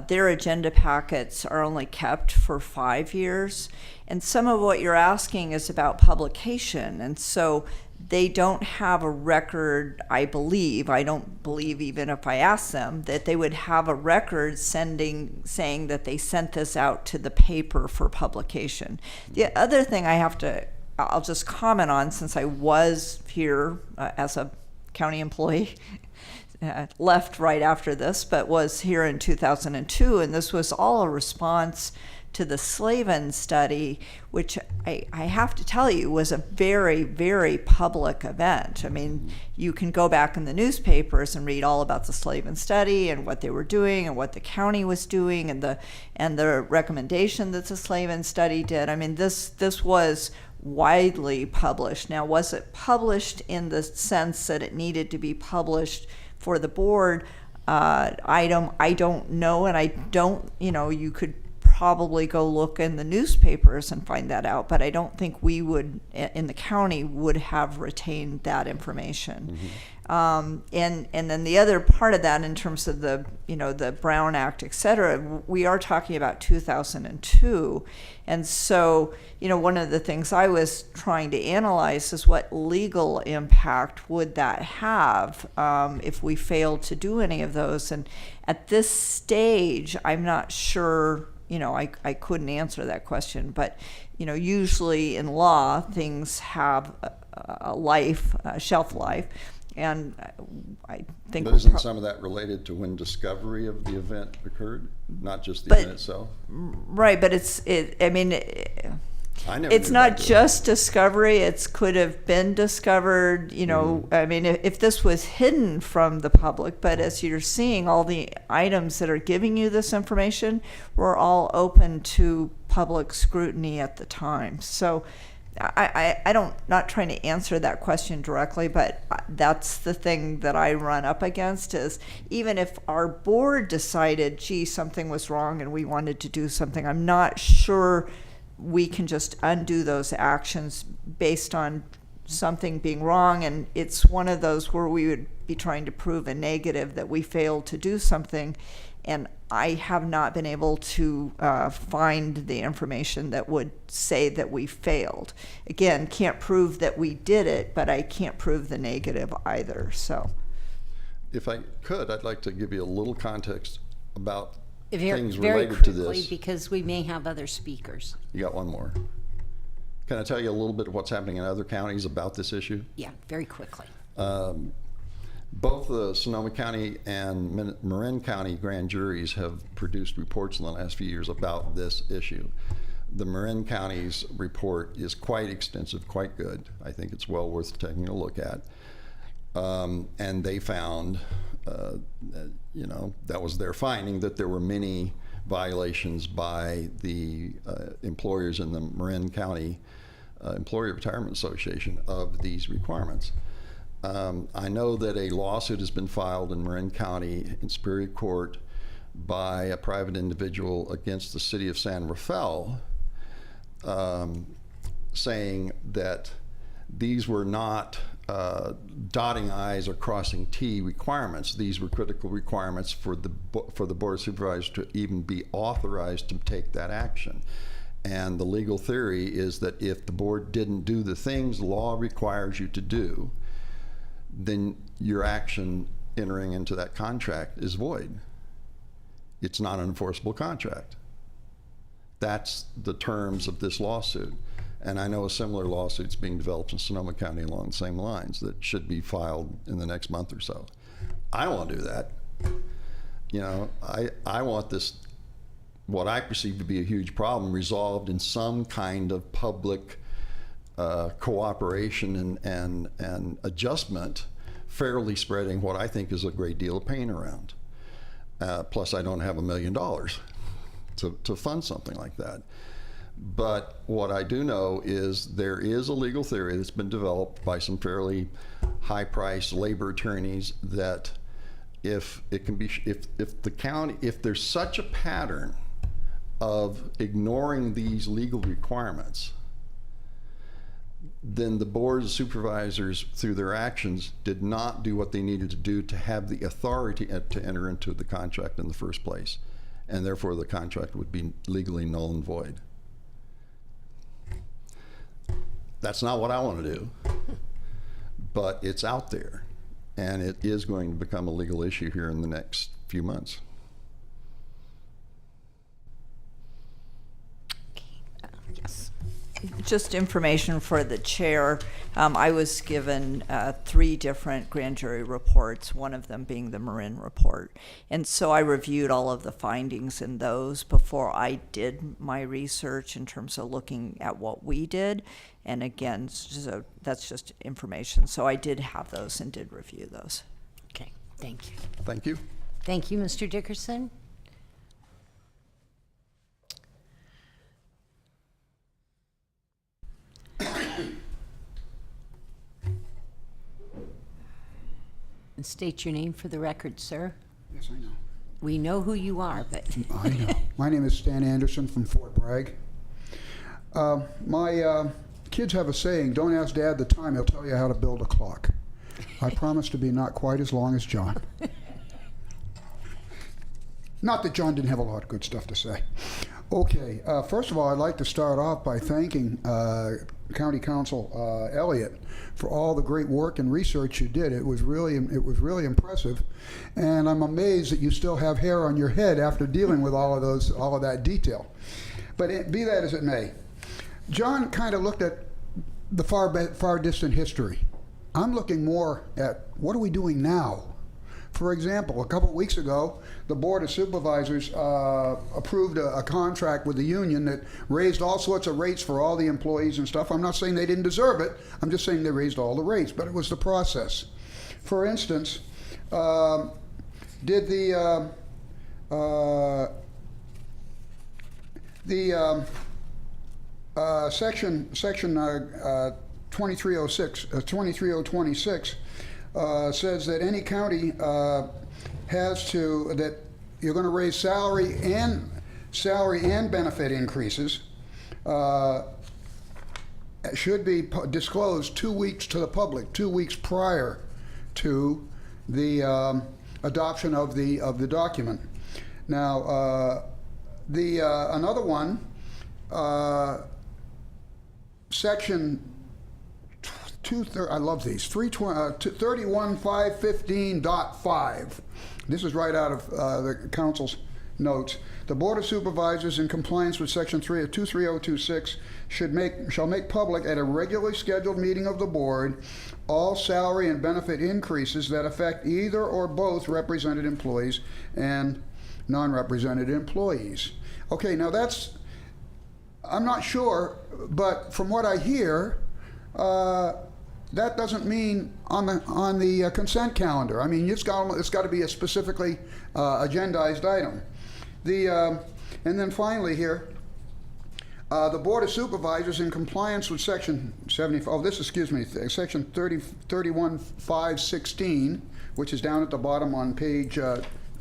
[SPEAKER 8] Their agenda packets are only kept for 5 years. And some of what you're asking is about publication. And so they don't have a record, I don't believe even if I asked them, that they would have a record saying that they sent this out to the paper for publication. The other thing I'll just comment on, since I was here as a county employee, left right after this, but was here in 2002, and this was all a response to the Slavin study, which I have to tell you was a very, very public event. I mean, you can go back in the newspapers and read all about the Slavin study and what they were doing and what the county was doing and the recommendation that the Slavin study did. I mean, this was widely published. Now, was it published in the sense that it needed to be published for the board item? I don't know, and I don't, you could probably go look in the newspapers and find that out, but I don't think we would, in the county, would have retained that information. And then the other part of that, in terms of the Brown Act, et cetera, we are talking about 2002. And so, one of the things I was trying to analyze is what legal impact would that have if we failed to do any of those. And at this stage, I'm not sure, I couldn't answer that question, but, usually in law, things have a shelf life. And I think.
[SPEAKER 9] But isn't some of that related to when discovery of the event occurred, not just the event itself?
[SPEAKER 8] Right, but it's not just discovery. It could have been discovered. I mean, if this was hidden from the public, but as you're seeing, all the items that are giving you this information were all open to public scrutiny at the time. So. I'm not trying to answer that question directly, but that's the thing that I run up against is even if our board decided, gee, something was wrong and we wanted to do something, I'm not sure we can just undo those actions based on something being wrong. And it's one of those where we would be trying to prove a negative that we failed to do something. And I have not been able to find the information that would say that we failed. Again, can't prove that we did it, but I can't prove the negative either. So,
[SPEAKER 9] if I could, I'd like to give you a little context about things
[SPEAKER 1] very
[SPEAKER 9] related to
[SPEAKER 1] quickly,
[SPEAKER 9] this.
[SPEAKER 1] because we may have other speakers.
[SPEAKER 9] You got one more. Can I tell you a little bit of what's happening in other counties about this issue?
[SPEAKER 1] Yeah, very quickly.
[SPEAKER 9] Both the Sonoma County and Marin County grand juries have produced reports in the last few years about this issue. The Marin County's report is quite extensive, quite good. I think it's well worth taking a look at. And they found, that was their finding, that there were many violations by the employers in the Marin County Employee Retirement Association of these requirements. I know that a lawsuit has been filed in Marin County in Superior Court by a private individual against the city of San Rafael, saying that these were not dotting I's or crossing T requirements. These were critical requirements for the Board of Supervisors to even be authorized to take that action. And the legal theory is that if the board didn't do the things law requires you to do, then your action entering into that contract is void. It's not an enforceable contract. That's the terms of this lawsuit. And I know a similar lawsuit's being developed in Sonoma County along the same lines that should be filed in the next month or so. I don't want to do that. You know, I want this, what I perceive to be a huge problem, resolved in some kind of public cooperation and adjustment, fairly spreading what I think is a great deal of pain around. Plus, I don't have $1 million to fund something like that. But what I do know is there is a legal theory that's been developed by some fairly high-priced labor attorneys that if the county, if there's such a pattern of ignoring these legal requirements, then the Board of Supervisors, through their actions, did not do what they needed to do to have the authority to enter into the contract in the first place. And therefore, the contract would be legally null and void. That's not what I want to do, but it's out there, and it is going to become a legal issue here in the next few months.
[SPEAKER 1] Yes.
[SPEAKER 8] Just information for the chair. I was given 3 different grand jury reports, one of them being the Marin report. And so I reviewed all of the findings in those before I did my research in terms of looking at what we did. And again, so that's just information. So I did have those and did review those.
[SPEAKER 1] Okay, thank you.
[SPEAKER 9] Thank you.
[SPEAKER 1] Thank you, Mr. Dickerson. And state your name for the record, sir.
[SPEAKER 11] Yes, I know.
[SPEAKER 1] We know who you are, but
[SPEAKER 11] I know. My name is Stan Anderson from Fort Bragg. My kids have a saying, don't ask Dad the time, he'll tell you how to build a clock. I promise to be not quite as long as John. Not that John didn't have a lot of good stuff to say. Okay, first of all, I'd like to start off by thanking County Counsel Elliott for all the great work and research you did. It was really impressive, and I'm amazed that you still have hair on your head after dealing with all of that detail. But be that as it may, John kind of looked at the far distant history. I'm looking more at what are we doing now. For example, a couple weeks ago, the Board of Supervisors approved a contract with the union that raised all sorts of rates for all the employees and stuff. I'm not saying they didn't deserve it. I'm just saying they raised all the rates, but it was the process. For instance, did the section 23026 says that any county has to, that you're going to raise salary and benefit increases should be disclosed 2 weeks to the public, 2 weeks prior to the adoption of the document. Now, another one, section I love these. 31515.5. This is right out of the council's notes. The Board of Supervisors, in compliance with Section 23026, shall make public at a regularly scheduled meeting of the board all salary and benefit increases that affect either or both represented employees and non-represented employees. Okay, now that's, I'm not sure, but from what I hear, that doesn't mean on the consent calendar. I mean, it's got to be a specifically agendized item. And then finally here, the Board of Supervisors, in compliance with Section 31516, which is down at the bottom on page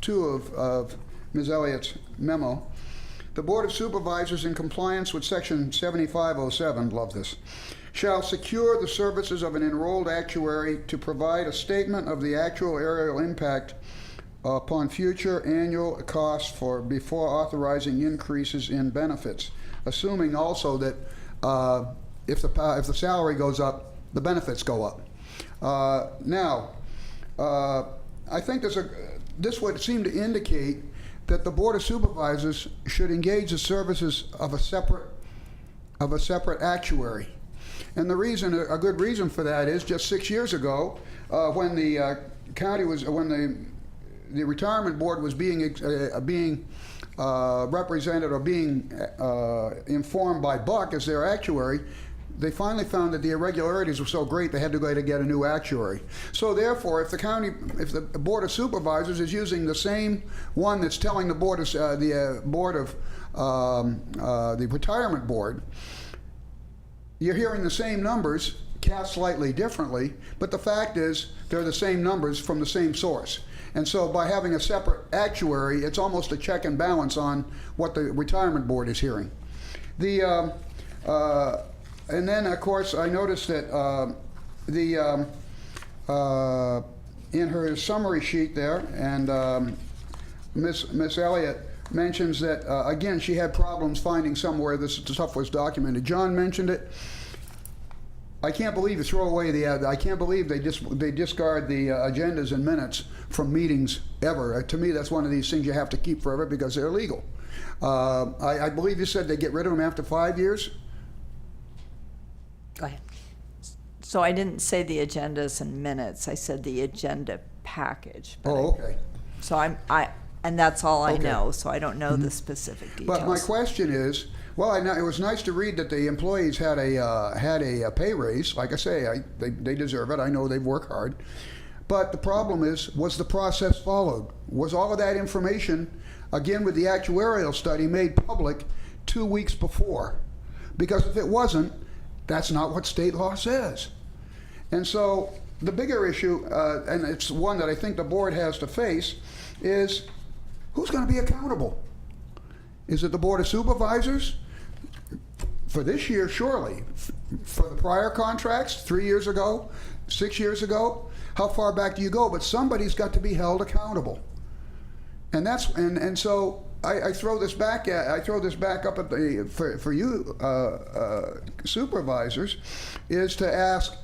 [SPEAKER 11] 2 of Ms. Elliott's memo. The Board of Supervisors, in compliance with Section 7507, love this, shall secure the services of an enrolled actuary to provide a statement of the actual aerial impact upon future annual costs before authorizing increases in benefits, assuming also that if the salary goes up, the benefits go up. Now, I think this would seem to indicate that the Board of Supervisors should engage the services of a separate actuary. And a good reason for that is just 6 years ago, when the the retirement board was being represented or being informed by Buck as their actuary, they finally found that the irregularities were so great they had to go to get a new actuary. So therefore, if the Board of Supervisors is using the same one that's telling the the retirement board, you're hearing the same numbers cast slightly differently, but the fact is they're the same numbers from the same source. And so by having a separate actuary, it's almost a check and balance on what the retirement board is hearing. And then, of course, I noticed that in her summary sheet there, and Miss Elliott mentions that, again, she had problems finding somewhere this stuff was documented. John mentioned it. I can't believe you throw away I can't believe they discard the agendas and minutes from meetings ever. To me, that's one of these things you have to keep forever because they're illegal. I believe you said they get rid of them after 5 years?
[SPEAKER 8] Go ahead. So I didn't say the agendas and minutes. I said the agenda package.
[SPEAKER 11] Oh, okay.
[SPEAKER 8] So and that's all I
[SPEAKER 11] Okay.
[SPEAKER 8] know. So I don't know the specific details.
[SPEAKER 11] But my question is, well, it was nice to read that the employees had a pay raise. Like I say, they deserve it. I know they work hard. But the problem is, was the process followed? Was all of that information, again with the actuarial study, made public 2 weeks before? Because if it wasn't, that's not what state law says. And so the bigger issue, and it's one that I think the board has to face, is who's going to be accountable? Is it the Board of Supervisors? For this year, surely. For the prior contracts, 3 years ago, 6 years ago, how far back do you go? But somebody's got to be held accountable. And so I throw this back up at for you supervisors, is to ask,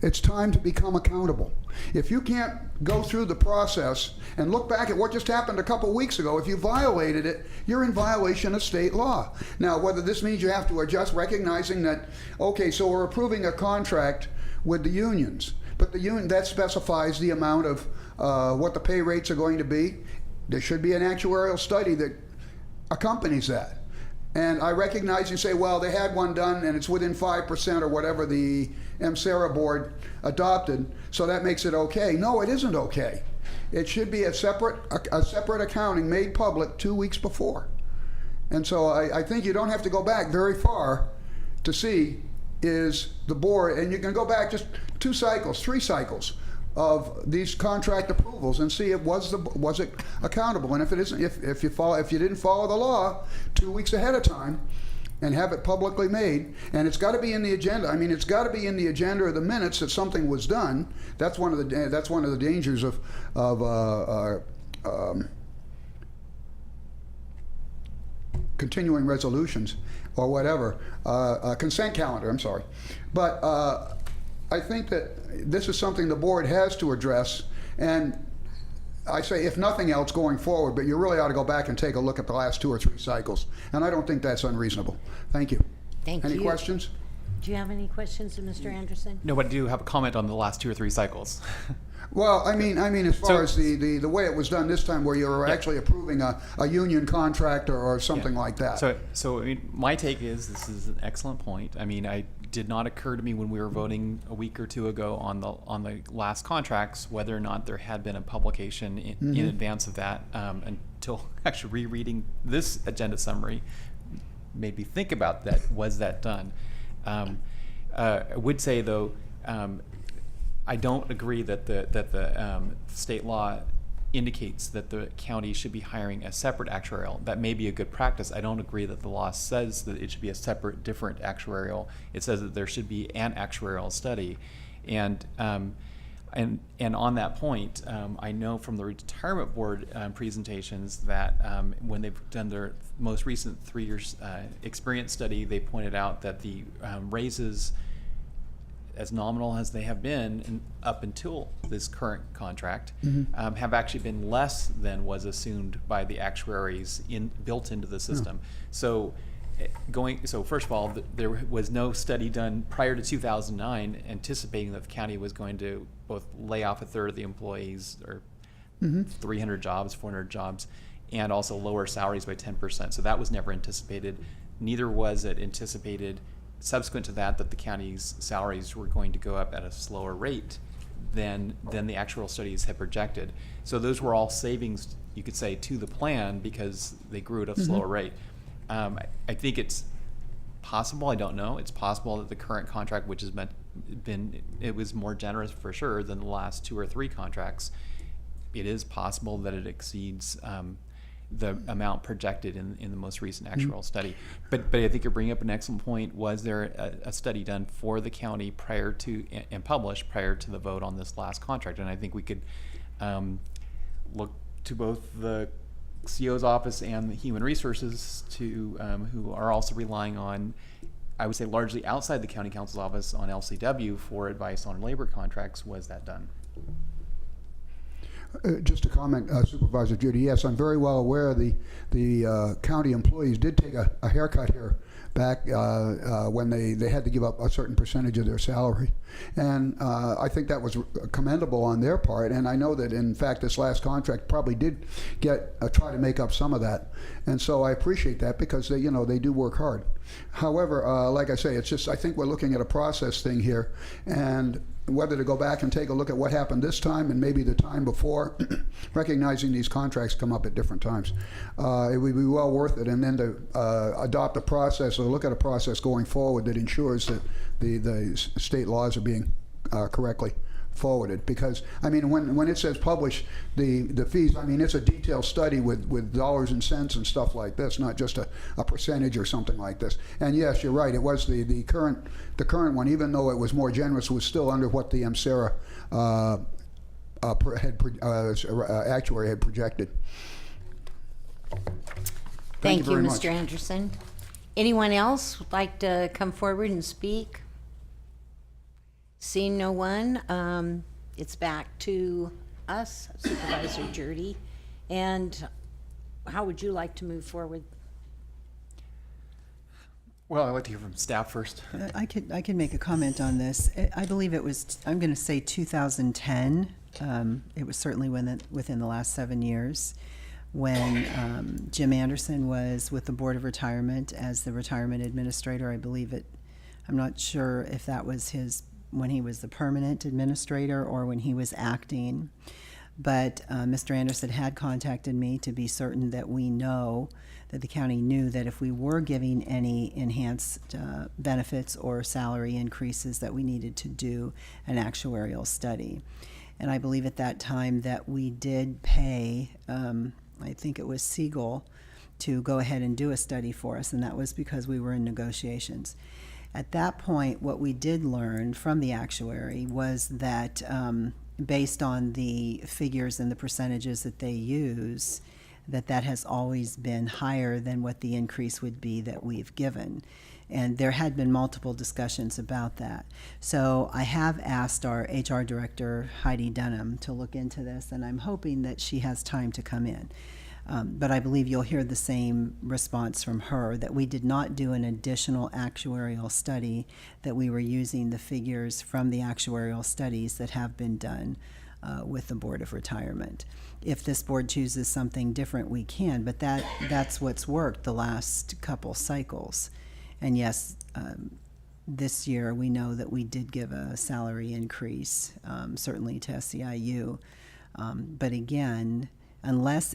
[SPEAKER 11] it's time to become accountable. If you can't go through the process and look back at what just happened a couple weeks ago, if you violated it, you're in violation of state law. Now, whether this means you have to adjust, recognizing that, okay, so we're approving a contract with the unions, but the union, that specifies the amount of what the pay rates are going to be. There should be an actuarial study that accompanies that. And I recognize you say, well, they had one done and it's within 5% or whatever the MCERA board adopted, so that makes it okay. No, it isn't okay. It should be a separate accounting made public 2 weeks before. And so I think you don't have to go back very far to see is the board, and you can go back just 2 cycles, 3 cycles of these contract approvals and see was it accountable. And if it isn't, if you didn't follow the law 2 weeks ahead of time and have it publicly made, and it's got to be in the agenda. I mean, it's got to be in the agenda or the minutes that something was done. That's one of the dangers of continuing resolutions or whatever, consent calendar. I'm sorry, but I think that this is something the board has to address, and I say if nothing else going forward, but you really ought to go back and take a look at the last 2 or 3 cycles, and I don't think that's unreasonable. Thank you.
[SPEAKER 1] Thank you.
[SPEAKER 11] Any questions?
[SPEAKER 12] Do you have any questions of Mr. Anderson?
[SPEAKER 3] No, but I do have a comment on the last 2 or 3 cycles.
[SPEAKER 11] Well, I mean, as far
[SPEAKER 3] So-
[SPEAKER 11] as the way it was done this time, where you were actually approving a union contract or something like that.
[SPEAKER 3] So I mean, my take is this is an excellent point. I mean, it did not occur to me when we were voting a week or 2 ago on the last contracts whether or not there had been a publication in advance of that, until actually rereading this agenda summary made me think about that. Was that done? I would say though, I don't agree that the state law indicates that the county should be hiring a separate actuarial. That may be a good practice. I don't agree that the law says that it should be a separate, different actuarial. It says that there should be an actuarial study. And on that point, I know from the retirement board presentations that when they've done their most recent 3 years experience study, they pointed out that the raises, as nominal as they have been up until this current contract, have actually been less than was assumed by the actuaries built into the system. So first of all, there was no study done prior to 2009 anticipating that the county was going to both lay off a third of the employees, or 300 jobs, 400 jobs, and also lower salaries by 10%. So that was never anticipated. Neither was it anticipated subsequent to that the county's salaries were going to go up at a slower rate than the actual studies had projected. So those were all savings, you could say, to the plan because they grew at a slower rate. I think it's possible, I don't know, it's possible that the current contract, which has it was more generous for sure than the last 2 or 3 contracts. It is possible that it exceeds the amount projected in the most recent actuarial study. But I think you're bringing up an excellent point. Was there a study done for the county prior to, and published prior to the vote on this last contract? And I think we could look to both the CO's office and the human resources who are also relying on, I would say largely outside the county council's office, on LCW for advice on labor contracts. Was that done?
[SPEAKER 11] Just a comment, Supervisor Judy. Yes, I'm very well aware the county employees did take a haircut here back when they had to give up a certain percentage of their salary. And I think that was commendable on their part. And I know that, in fact, this last contract probably did try to make up some of that. And so I appreciate that because they do work hard. However, like I say, it's just, I think we're looking at a process thing here, and whether to go back and take a look at what happened this time and maybe the time before, recognizing these contracts come up at different times. It would be well worth it, and then to adopt a process or look at a process going forward that ensures that the state laws are being correctly forwarded. Because, I mean, when it says publish the fees, I mean, it's a detailed study with dollars and cents and stuff like this, not just a percentage or something like this. And yes, you're right, it was the current one, even though it was more generous, was still under what the MCERA actuary had projected.
[SPEAKER 1] Thank you,
[SPEAKER 11] very much.
[SPEAKER 1] Mr. Anderson. Anyone else would like to come forward and speak? Seeing no one, it's back to us, Supervisor Jurdy. And how would you like to move forward?
[SPEAKER 3] Well, I'd like to hear from staff first.
[SPEAKER 10] I could make a comment on this. I believe it was, I'm going to say 2010. It was certainly within the last 7 years when Jim Anderson was with the Board of Retirement as the retirement administrator. I believe I'm not sure if that was when he was the permanent administrator or when he was acting. But Mr. Anderson had contacted me to be certain that we know that the county knew that if we were giving any enhanced benefits or salary increases that we needed to do an actuarial study. And I believe at that time that we did pay, I think it was Siegel, to go ahead and do a study for us, and that was because we were in negotiations. At that point, what we did learn from the actuary was that based on the figures and the percentages that they use, that has always been higher than what the increase would be that we've given. And there had been multiple discussions about that. So I have asked our HR director, Heidi Dunham, to look into this, and I'm hoping that she has time to come in. But I believe you'll hear the same response from her, that we did not do an additional actuarial study, that we were using the figures from the actuarial studies that have been done with the Board of Retirement. If this board chooses something different, we can, but that's what's worked the last couple cycles. And yes, this year we know that we did give a salary increase, certainly to SEIU. But again, unless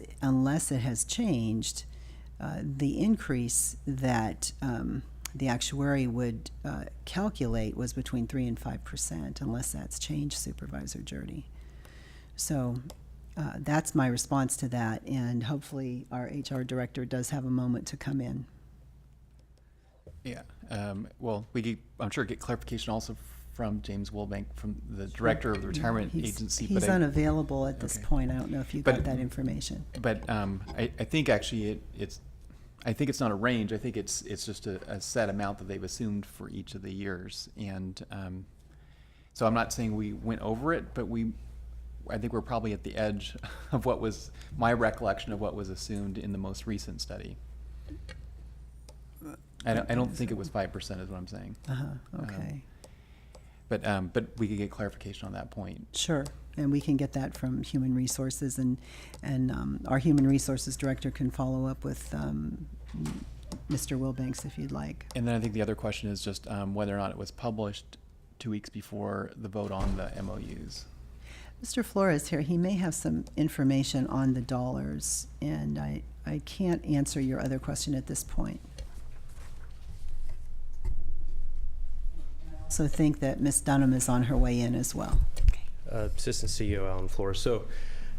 [SPEAKER 10] it has changed, the increase that the actuary would calculate was between 3% and 5%, unless that's changed, Supervisor Jurdy. So that's my response to that, and hopefully our HR director does have a moment to come in.
[SPEAKER 3] Yeah. Well, I'm sure get clarification also from James Wilbank, from the director of the retirement agency.
[SPEAKER 10] He's
[SPEAKER 3] but
[SPEAKER 10] unavailable at this
[SPEAKER 3] Okay.
[SPEAKER 10] point. I don't know if you
[SPEAKER 3] But-
[SPEAKER 10] got that information.
[SPEAKER 3] But I think actually I think it's not a range. I think it's just a set amount that they've assumed for each of the years. And so I'm not saying we went over it, but I think we're probably at the edge of what was my recollection of what was assumed in the most recent study. I don't think it was 5% is what I'm saying.
[SPEAKER 10] Okay.
[SPEAKER 3] But we could get clarification on that point.
[SPEAKER 10] Sure, and we can get that from Human Resources, and our Human Resources Director can follow up with Mr. Wilbanks if you'd like.
[SPEAKER 3] And then I think the other question is just whether or not it was published 2 weeks before the vote on the MOUs.
[SPEAKER 10] Mr. Flores here, he may have some information on the dollars, and I can't answer your other question at this point. I also think that Ms. Dunham is on her way in as well.
[SPEAKER 13] Assistant CEO Alan Flores. So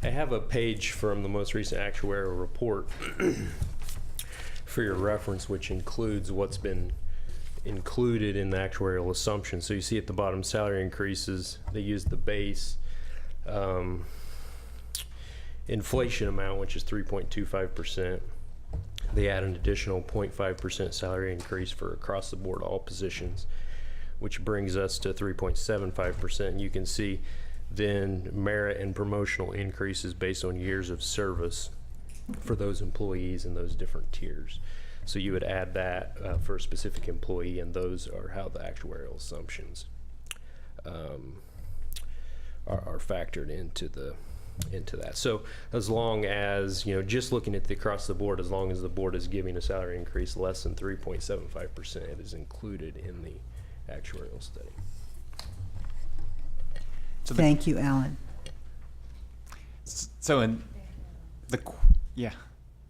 [SPEAKER 13] I have a page from the most recent actuarial report for your reference, which includes what's been included in the actuarial assumption. So you see at the bottom, salary increases, they use the base inflation amount, which is 3.25%. They add an additional 0.5% salary increase for across the board all positions, which brings us to 3.75%. You can see then merit and promotional increases based on years of service for those employees in those different tiers. So you would add that for a specific employee, and those are how the actuarial assumptions are factored into that. So as long as, just looking at the across the board, as long as the board is giving a salary increase less than 3.75%, it is included in the actuarial study.
[SPEAKER 3] So
[SPEAKER 10] Thank you, Alan.
[SPEAKER 3] So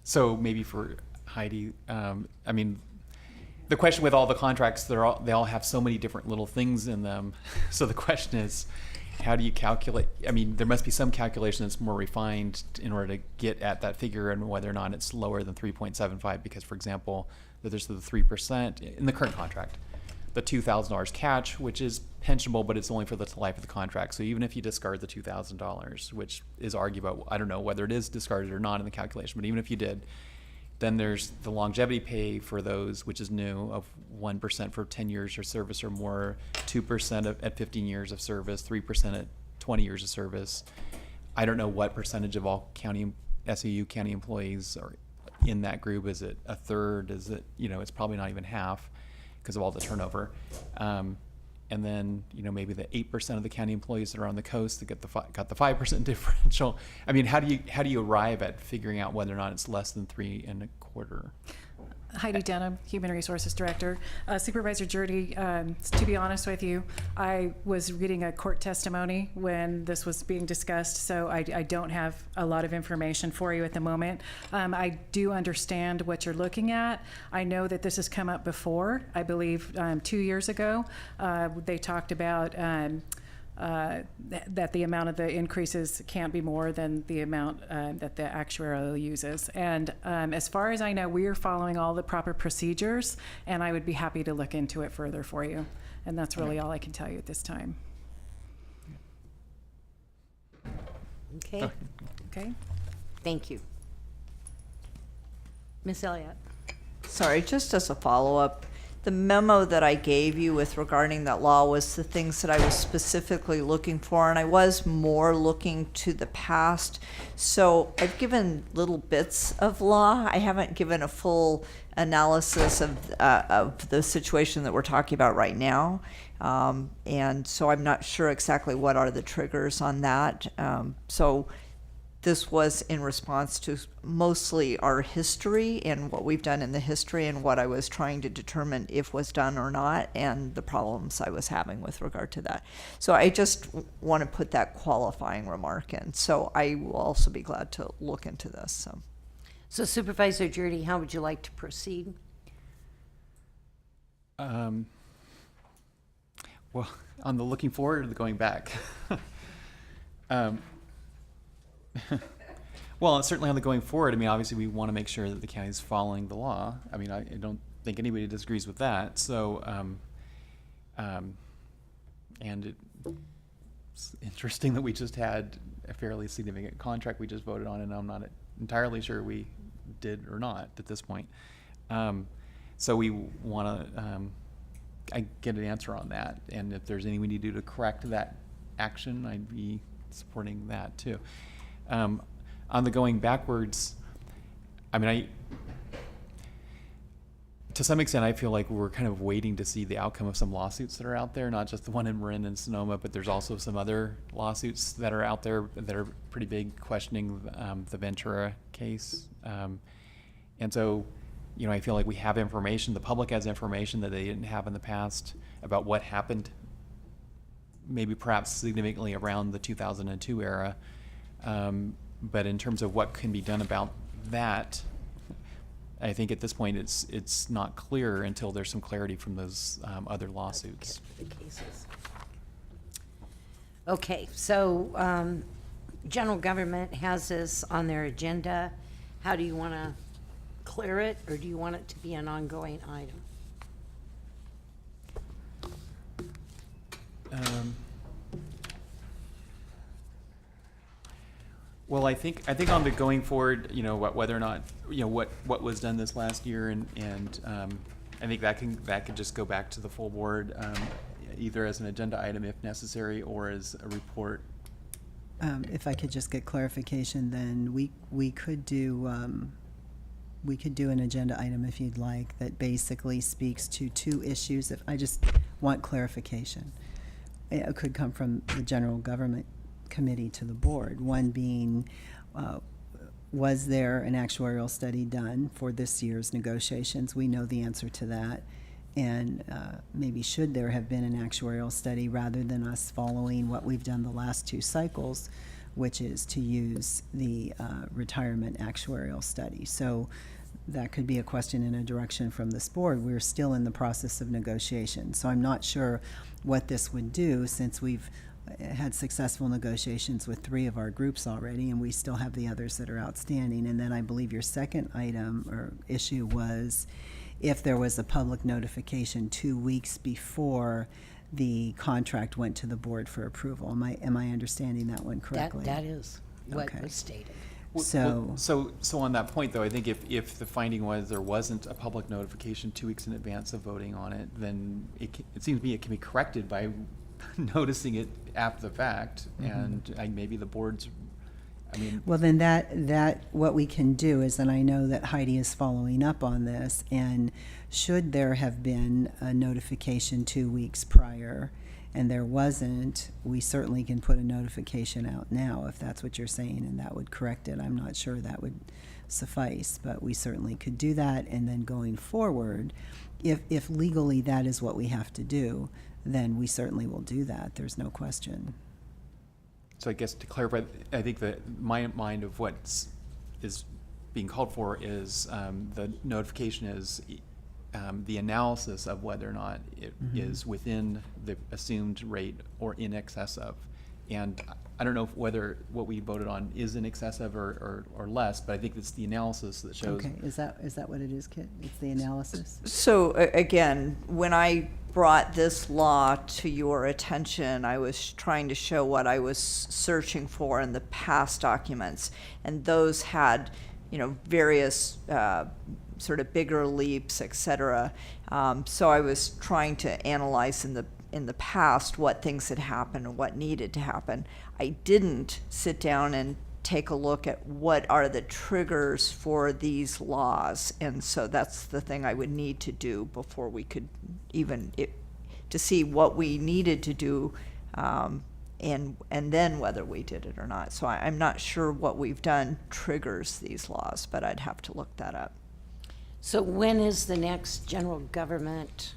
[SPEAKER 3] So maybe for Heidi, I mean, the question with all the contracts, they all have so many different little things in them. So the question is, how do you calculate? I mean, there must be some calculation that's more refined in order to get at that figure and whether or not it's lower than 3.75. Because, for example, there's the 3% in the current contract, the $2,000 catch, which is pensionable, but it's only for the life of the contract. So even if you discard the $2,000, which is arguable, I don't know whether it is discarded or not in the calculation, but even if you did, then there's the longevity pay for those, which is new, of 1% for 10 years of service or more, 2% at 15 years of service, 3% at 20 years of service. I don't know what percentage of all SEU county employees are in that group. Is it a third? Is it, it's probably not even half because of all the turnover. And then, maybe the 8% of the county employees that are on the coast that got the 5% differential. I mean, how do you arrive at figuring out whether or not it's less than 3.25?
[SPEAKER 14] Heidi Denham, Human Resources Director. Supervisor Jurdy, to be honest with you, I was reading a court testimony when this was being discussed, so I don't have a lot of information for you at the moment. I do understand what you're looking at. I know that this has come up before. I believe 2 years ago, they talked about that the amount of the increases can't be more than the amount that the actuarial uses. And as far as I know, we are following all the proper procedures, and I would be happy to look into it further for you. And that's really all I can tell you at this time.
[SPEAKER 12] Okay,
[SPEAKER 14] Okay?
[SPEAKER 12] thank you. Ms. Elliott?
[SPEAKER 8] Sorry, just as a follow-up, the memo that I gave you with regarding that law was the things that I was specifically looking for, and I was more looking to the past. So I've given little bits of law. I haven't given a full analysis of the situation that we're talking about right now. And so I'm not sure exactly what are the triggers on that. So this was in response to mostly our history and what we've done in the history and what I was trying to determine if was done or not and the problems I was having with regard to that. So I just want to put that qualifying remark in. So I will also be glad to look into this.
[SPEAKER 12] So Supervisor Jurdy, how would you like to proceed?
[SPEAKER 3] Well, on the looking forward or the going back? Well, certainly on the going forward, I mean, obviously we want to make sure that the county is following the law. I mean, I don't think anybody disagrees with that. So, and it's interesting that we just had a fairly significant contract we just voted on, and I'm not entirely sure we did or not at this point. So we want to, I get an answer on that, and if there's anything we need to do to correct that action, I'd be supporting that too. On the going backwards, I mean, to some extent, I feel like we're kind of waiting to see the outcome of some lawsuits that are out there, not just the one in Marin and Sonoma, but there's also some other lawsuits that are out there that are pretty big, questioning the Ventura case. And so, you know, I feel like we have information, the public has information that they didn't have in the past about what happened, maybe perhaps significantly around the 2002 era. But in terms of what can be done about that, I think at this point it's not clear until there's some clarity from those other lawsuits.
[SPEAKER 1] Okay, so general government has this on their agenda. How do you want to clear it, or do you want it to be an ongoing item?
[SPEAKER 3] Well, I think on the going forward, you know, whether or not, you know, what was done this last year, and I think that could just go back to the full board, either as an agenda item if necessary, or as a report.
[SPEAKER 10] If I could just get clarification, then we could do an agenda item if you'd like that basically speaks to two issues. If I just want clarification, it could come from the general government committee to the board. One being, was there an actuarial study done for this year's negotiations? We know the answer to that. And maybe should there have been an actuarial study rather than us following what we've done the last two cycles, which is to use the retirement actuarial study. So that could be a question and a direction from this board. We're still in the process of negotiation. So I'm not sure what this would do, since we've had successful negotiations with 3 of our groups already, and we still have the others that are outstanding. And then I believe your second item or issue was if there was a public notification 2 weeks before the contract went to the board for approval. Am I understanding that one correctly?
[SPEAKER 1] That is what
[SPEAKER 10] Okay.
[SPEAKER 1] was stated.
[SPEAKER 10] So
[SPEAKER 3] on that point, though, I think if the finding was there wasn't a public notification 2 weeks in advance of voting on it, then it seems to me it can be corrected by noticing it after the fact, and maybe the board's, I mean.
[SPEAKER 10] Well, then that what we can do is, and I know that Heidi is following up on this, and should there have been a notification 2 weeks prior and there wasn't, we certainly can put a notification out now if that's what you're saying, and that would correct it. I'm not sure that would suffice, but we certainly could do that. And then going forward, if legally that is what we have to do, then we certainly will do that. There's no question.
[SPEAKER 3] So I guess to clarify, I think that my mind of what is being called for is the notification is the analysis of whether or not it is within the assumed rate or in excess of. And I don't know whether what we voted on is in excess of or less, but I think it's the analysis that shows.
[SPEAKER 10] Okay, is that what it is, Kit? It's the analysis?
[SPEAKER 8] So again, when I brought this law to your attention, I was trying to show what I was searching for in the past documents, and those had, you know, various sort of bigger leaps, et cetera. So I was trying to analyze in the past what things had happened and what needed to happen. I didn't sit down and take a look at what are the triggers for these laws, and so that's the thing I would need to do before we could even to see what we needed to do, and then whether we did it or not. So I'm not sure what we've done triggers these laws, but I'd have to look that up.
[SPEAKER 1] So when is the next general government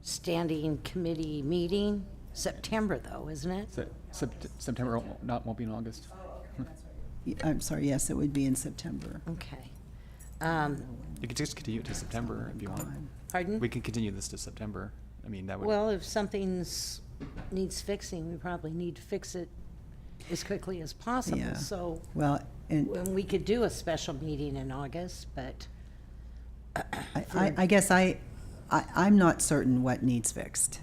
[SPEAKER 1] standing committee meeting? September, though, isn't it?
[SPEAKER 3] September won't be in August.
[SPEAKER 10] I'm sorry, yes, it would be in September.
[SPEAKER 1] Okay.
[SPEAKER 3] You could just continue it to September if you want.
[SPEAKER 1] Pardon?
[SPEAKER 3] We can continue this to September. I mean, that would.
[SPEAKER 1] Well, if something's needs fixing, we probably need to fix it
[SPEAKER 12] as quickly as possible.
[SPEAKER 10] Yeah.
[SPEAKER 12] So
[SPEAKER 10] Well, and
[SPEAKER 12] when we could do a special meeting in August, but
[SPEAKER 10] I guess I'm not certain what needs fixed.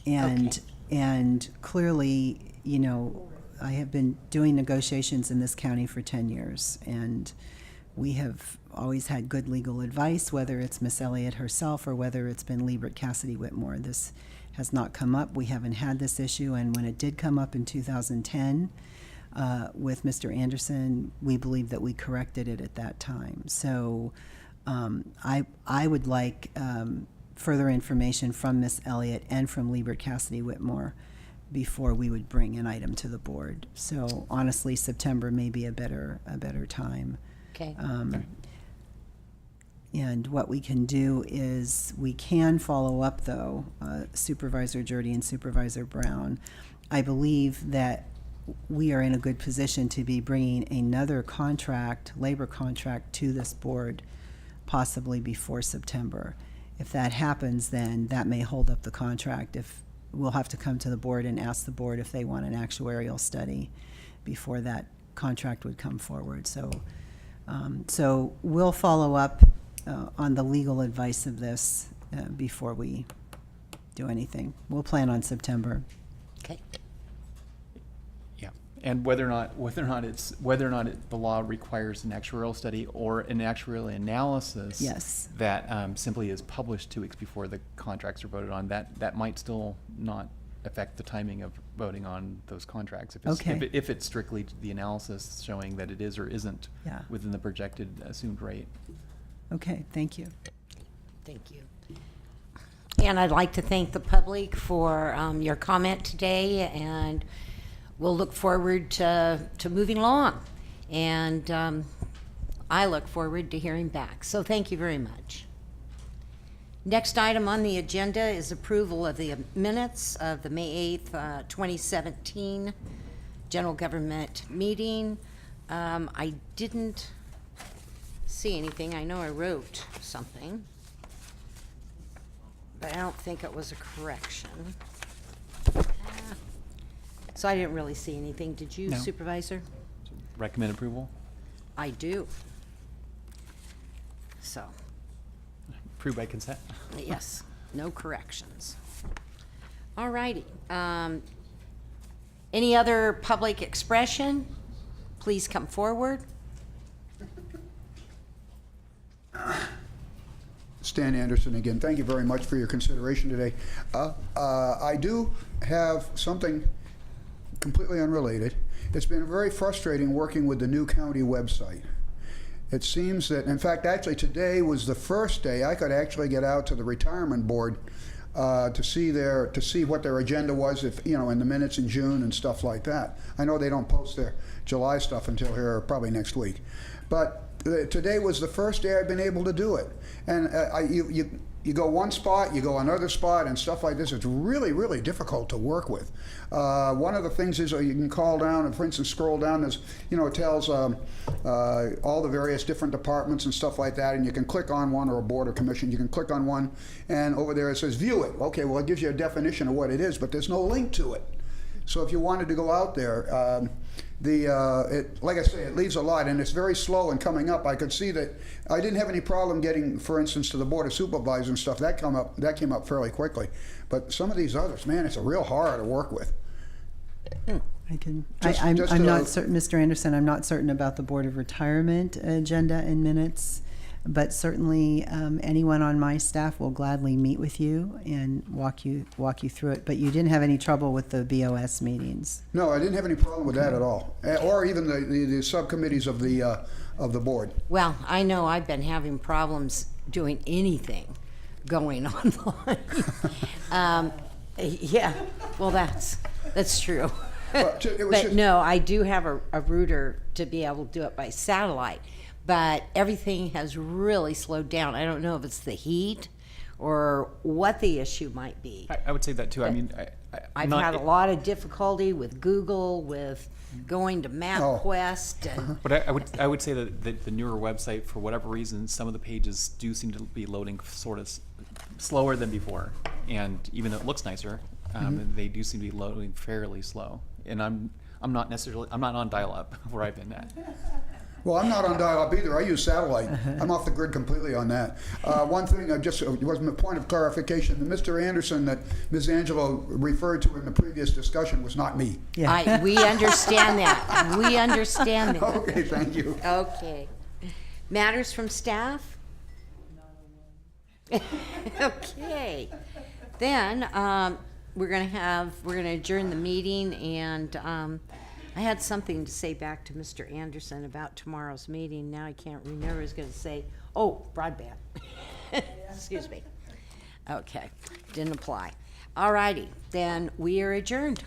[SPEAKER 10] And clearly, you know, I have been doing negotiations in this county for 10 years, and we have always had good legal advice, whether it's Miss Elliott herself or whether it's been Liebert Cassidy Whitmore. This has not come up. We haven't had this issue, and when it did come up in 2010 with Mr. Anderson, we believe that we corrected it at that time. So I would like further information from Miss Elliott and from Liebert Cassidy Whitmore before we would bring an item to the board. So honestly, September may be a better time.
[SPEAKER 12] okay.
[SPEAKER 10] And what we can do is we can follow up, though, Supervisor Jurdy and Supervisor Brown. I believe that we are in a good position to be bringing another contract, labor contract, to this board possibly before September. If that happens, then that may hold up the contract. If we'll have to come to the board and ask the board if they want an actuarial study before that contract would come forward. So, so we'll follow up on the legal advice of this before we do anything. We'll plan on September.
[SPEAKER 12] Okay.
[SPEAKER 3] Yeah, and whether or not the law requires an actuarial study or an actuarial analysis.
[SPEAKER 10] Yes.
[SPEAKER 3] That simply is published 2 weeks before the contracts are voted on. That might still not affect the timing of voting on those contracts. If it's,
[SPEAKER 10] Okay.
[SPEAKER 3] if it's strictly the analysis showing that it is or isn't
[SPEAKER 10] Yeah.
[SPEAKER 3] within the projected assumed rate.
[SPEAKER 10] Okay, thank you.
[SPEAKER 12] Thank you. And I'd like to thank the public for your comment today, and we'll look forward to moving along. And I look forward to hearing back. So thank you very much. Next item on the agenda is approval of the minutes of the May 8th, 2017 general government meeting. I didn't see anything. I know I wrote something, but I don't think it was a correction. So I didn't really see anything. Did you,
[SPEAKER 3] No.
[SPEAKER 12] Supervisor?
[SPEAKER 3] Recommend approval?
[SPEAKER 12] I do. So,
[SPEAKER 3] Approved by consent?
[SPEAKER 12] yes, no corrections. All righty. Any other public expression? Please come forward.
[SPEAKER 11] Stan Anderson again. Thank you very much for your consideration today. I do have something completely unrelated. It's been very frustrating working with the new county website. It seems that, in fact, actually today was the first day I could actually get out to the retirement board to see what their agenda was, if you know, in the minutes in June and stuff like that. I know they don't post their July stuff until here probably next week, but today was the first day I've been able to do it. And you go one spot, you go another spot, and stuff like this. It's really, really difficult to work with. One of the things is you can call down and, for instance, scroll down. There's, you know, it tells all the various different departments and stuff like that, and you can click on one, or a board or commission. You can click on one, and over there it says view it. Okay, well, it gives you a definition of what it is, but there's no link to it. So if you wanted to go out there, like I say, it leaves a lot, and it's very slow in coming up. I could see that I didn't have any problem getting, for instance, to the Board of Supervisors and stuff. That came up fairly quickly. But some of these others, man, it's a real horror to work with.
[SPEAKER 10] I'm not certain, Mr. Anderson, I'm not certain about the Board of Retirement agenda and minutes, but certainly anyone on my staff will gladly meet with you and walk you through it. But you didn't have any trouble with the BOS meetings?
[SPEAKER 11] No, I didn't have any problem with that at all, or even the subcommittees of the board.
[SPEAKER 12] Well, I know I've been having problems doing anything going online. Yeah, well, that's true. But no, I do have a router to be able to do it by satellite, but everything has really slowed down. I don't know if it's the heat or what the issue might be.
[SPEAKER 3] I would say that too. I mean,
[SPEAKER 12] I've had a lot of difficulty with Google, with going to MapQuest. And
[SPEAKER 3] but I would say that the newer website, for whatever reason, some of the pages do seem to be loading sort of slower than before. And even though it looks nicer, they do seem to be loading fairly slow. And I'm not on dial-up where I've been at.
[SPEAKER 11] Well, I'm not on dial-up either. I use satellite. I'm off the grid completely on that. One thing, it was a point of clarification. The Mr. Anderson that Ms. Angelo referred to in the previous discussion was not me.
[SPEAKER 1] We understand that. We understand that.
[SPEAKER 11] Okay, thank you.
[SPEAKER 1] Okay. Matters from staff? Okay. Then, we're gonna adjourn the meeting, and, I had something to say back to Mr. Anderson about tomorrow's meeting. Now I can't remember. I was gonna say, broadband. Excuse me. Okay, didn't apply. All righty, then we are adjourned.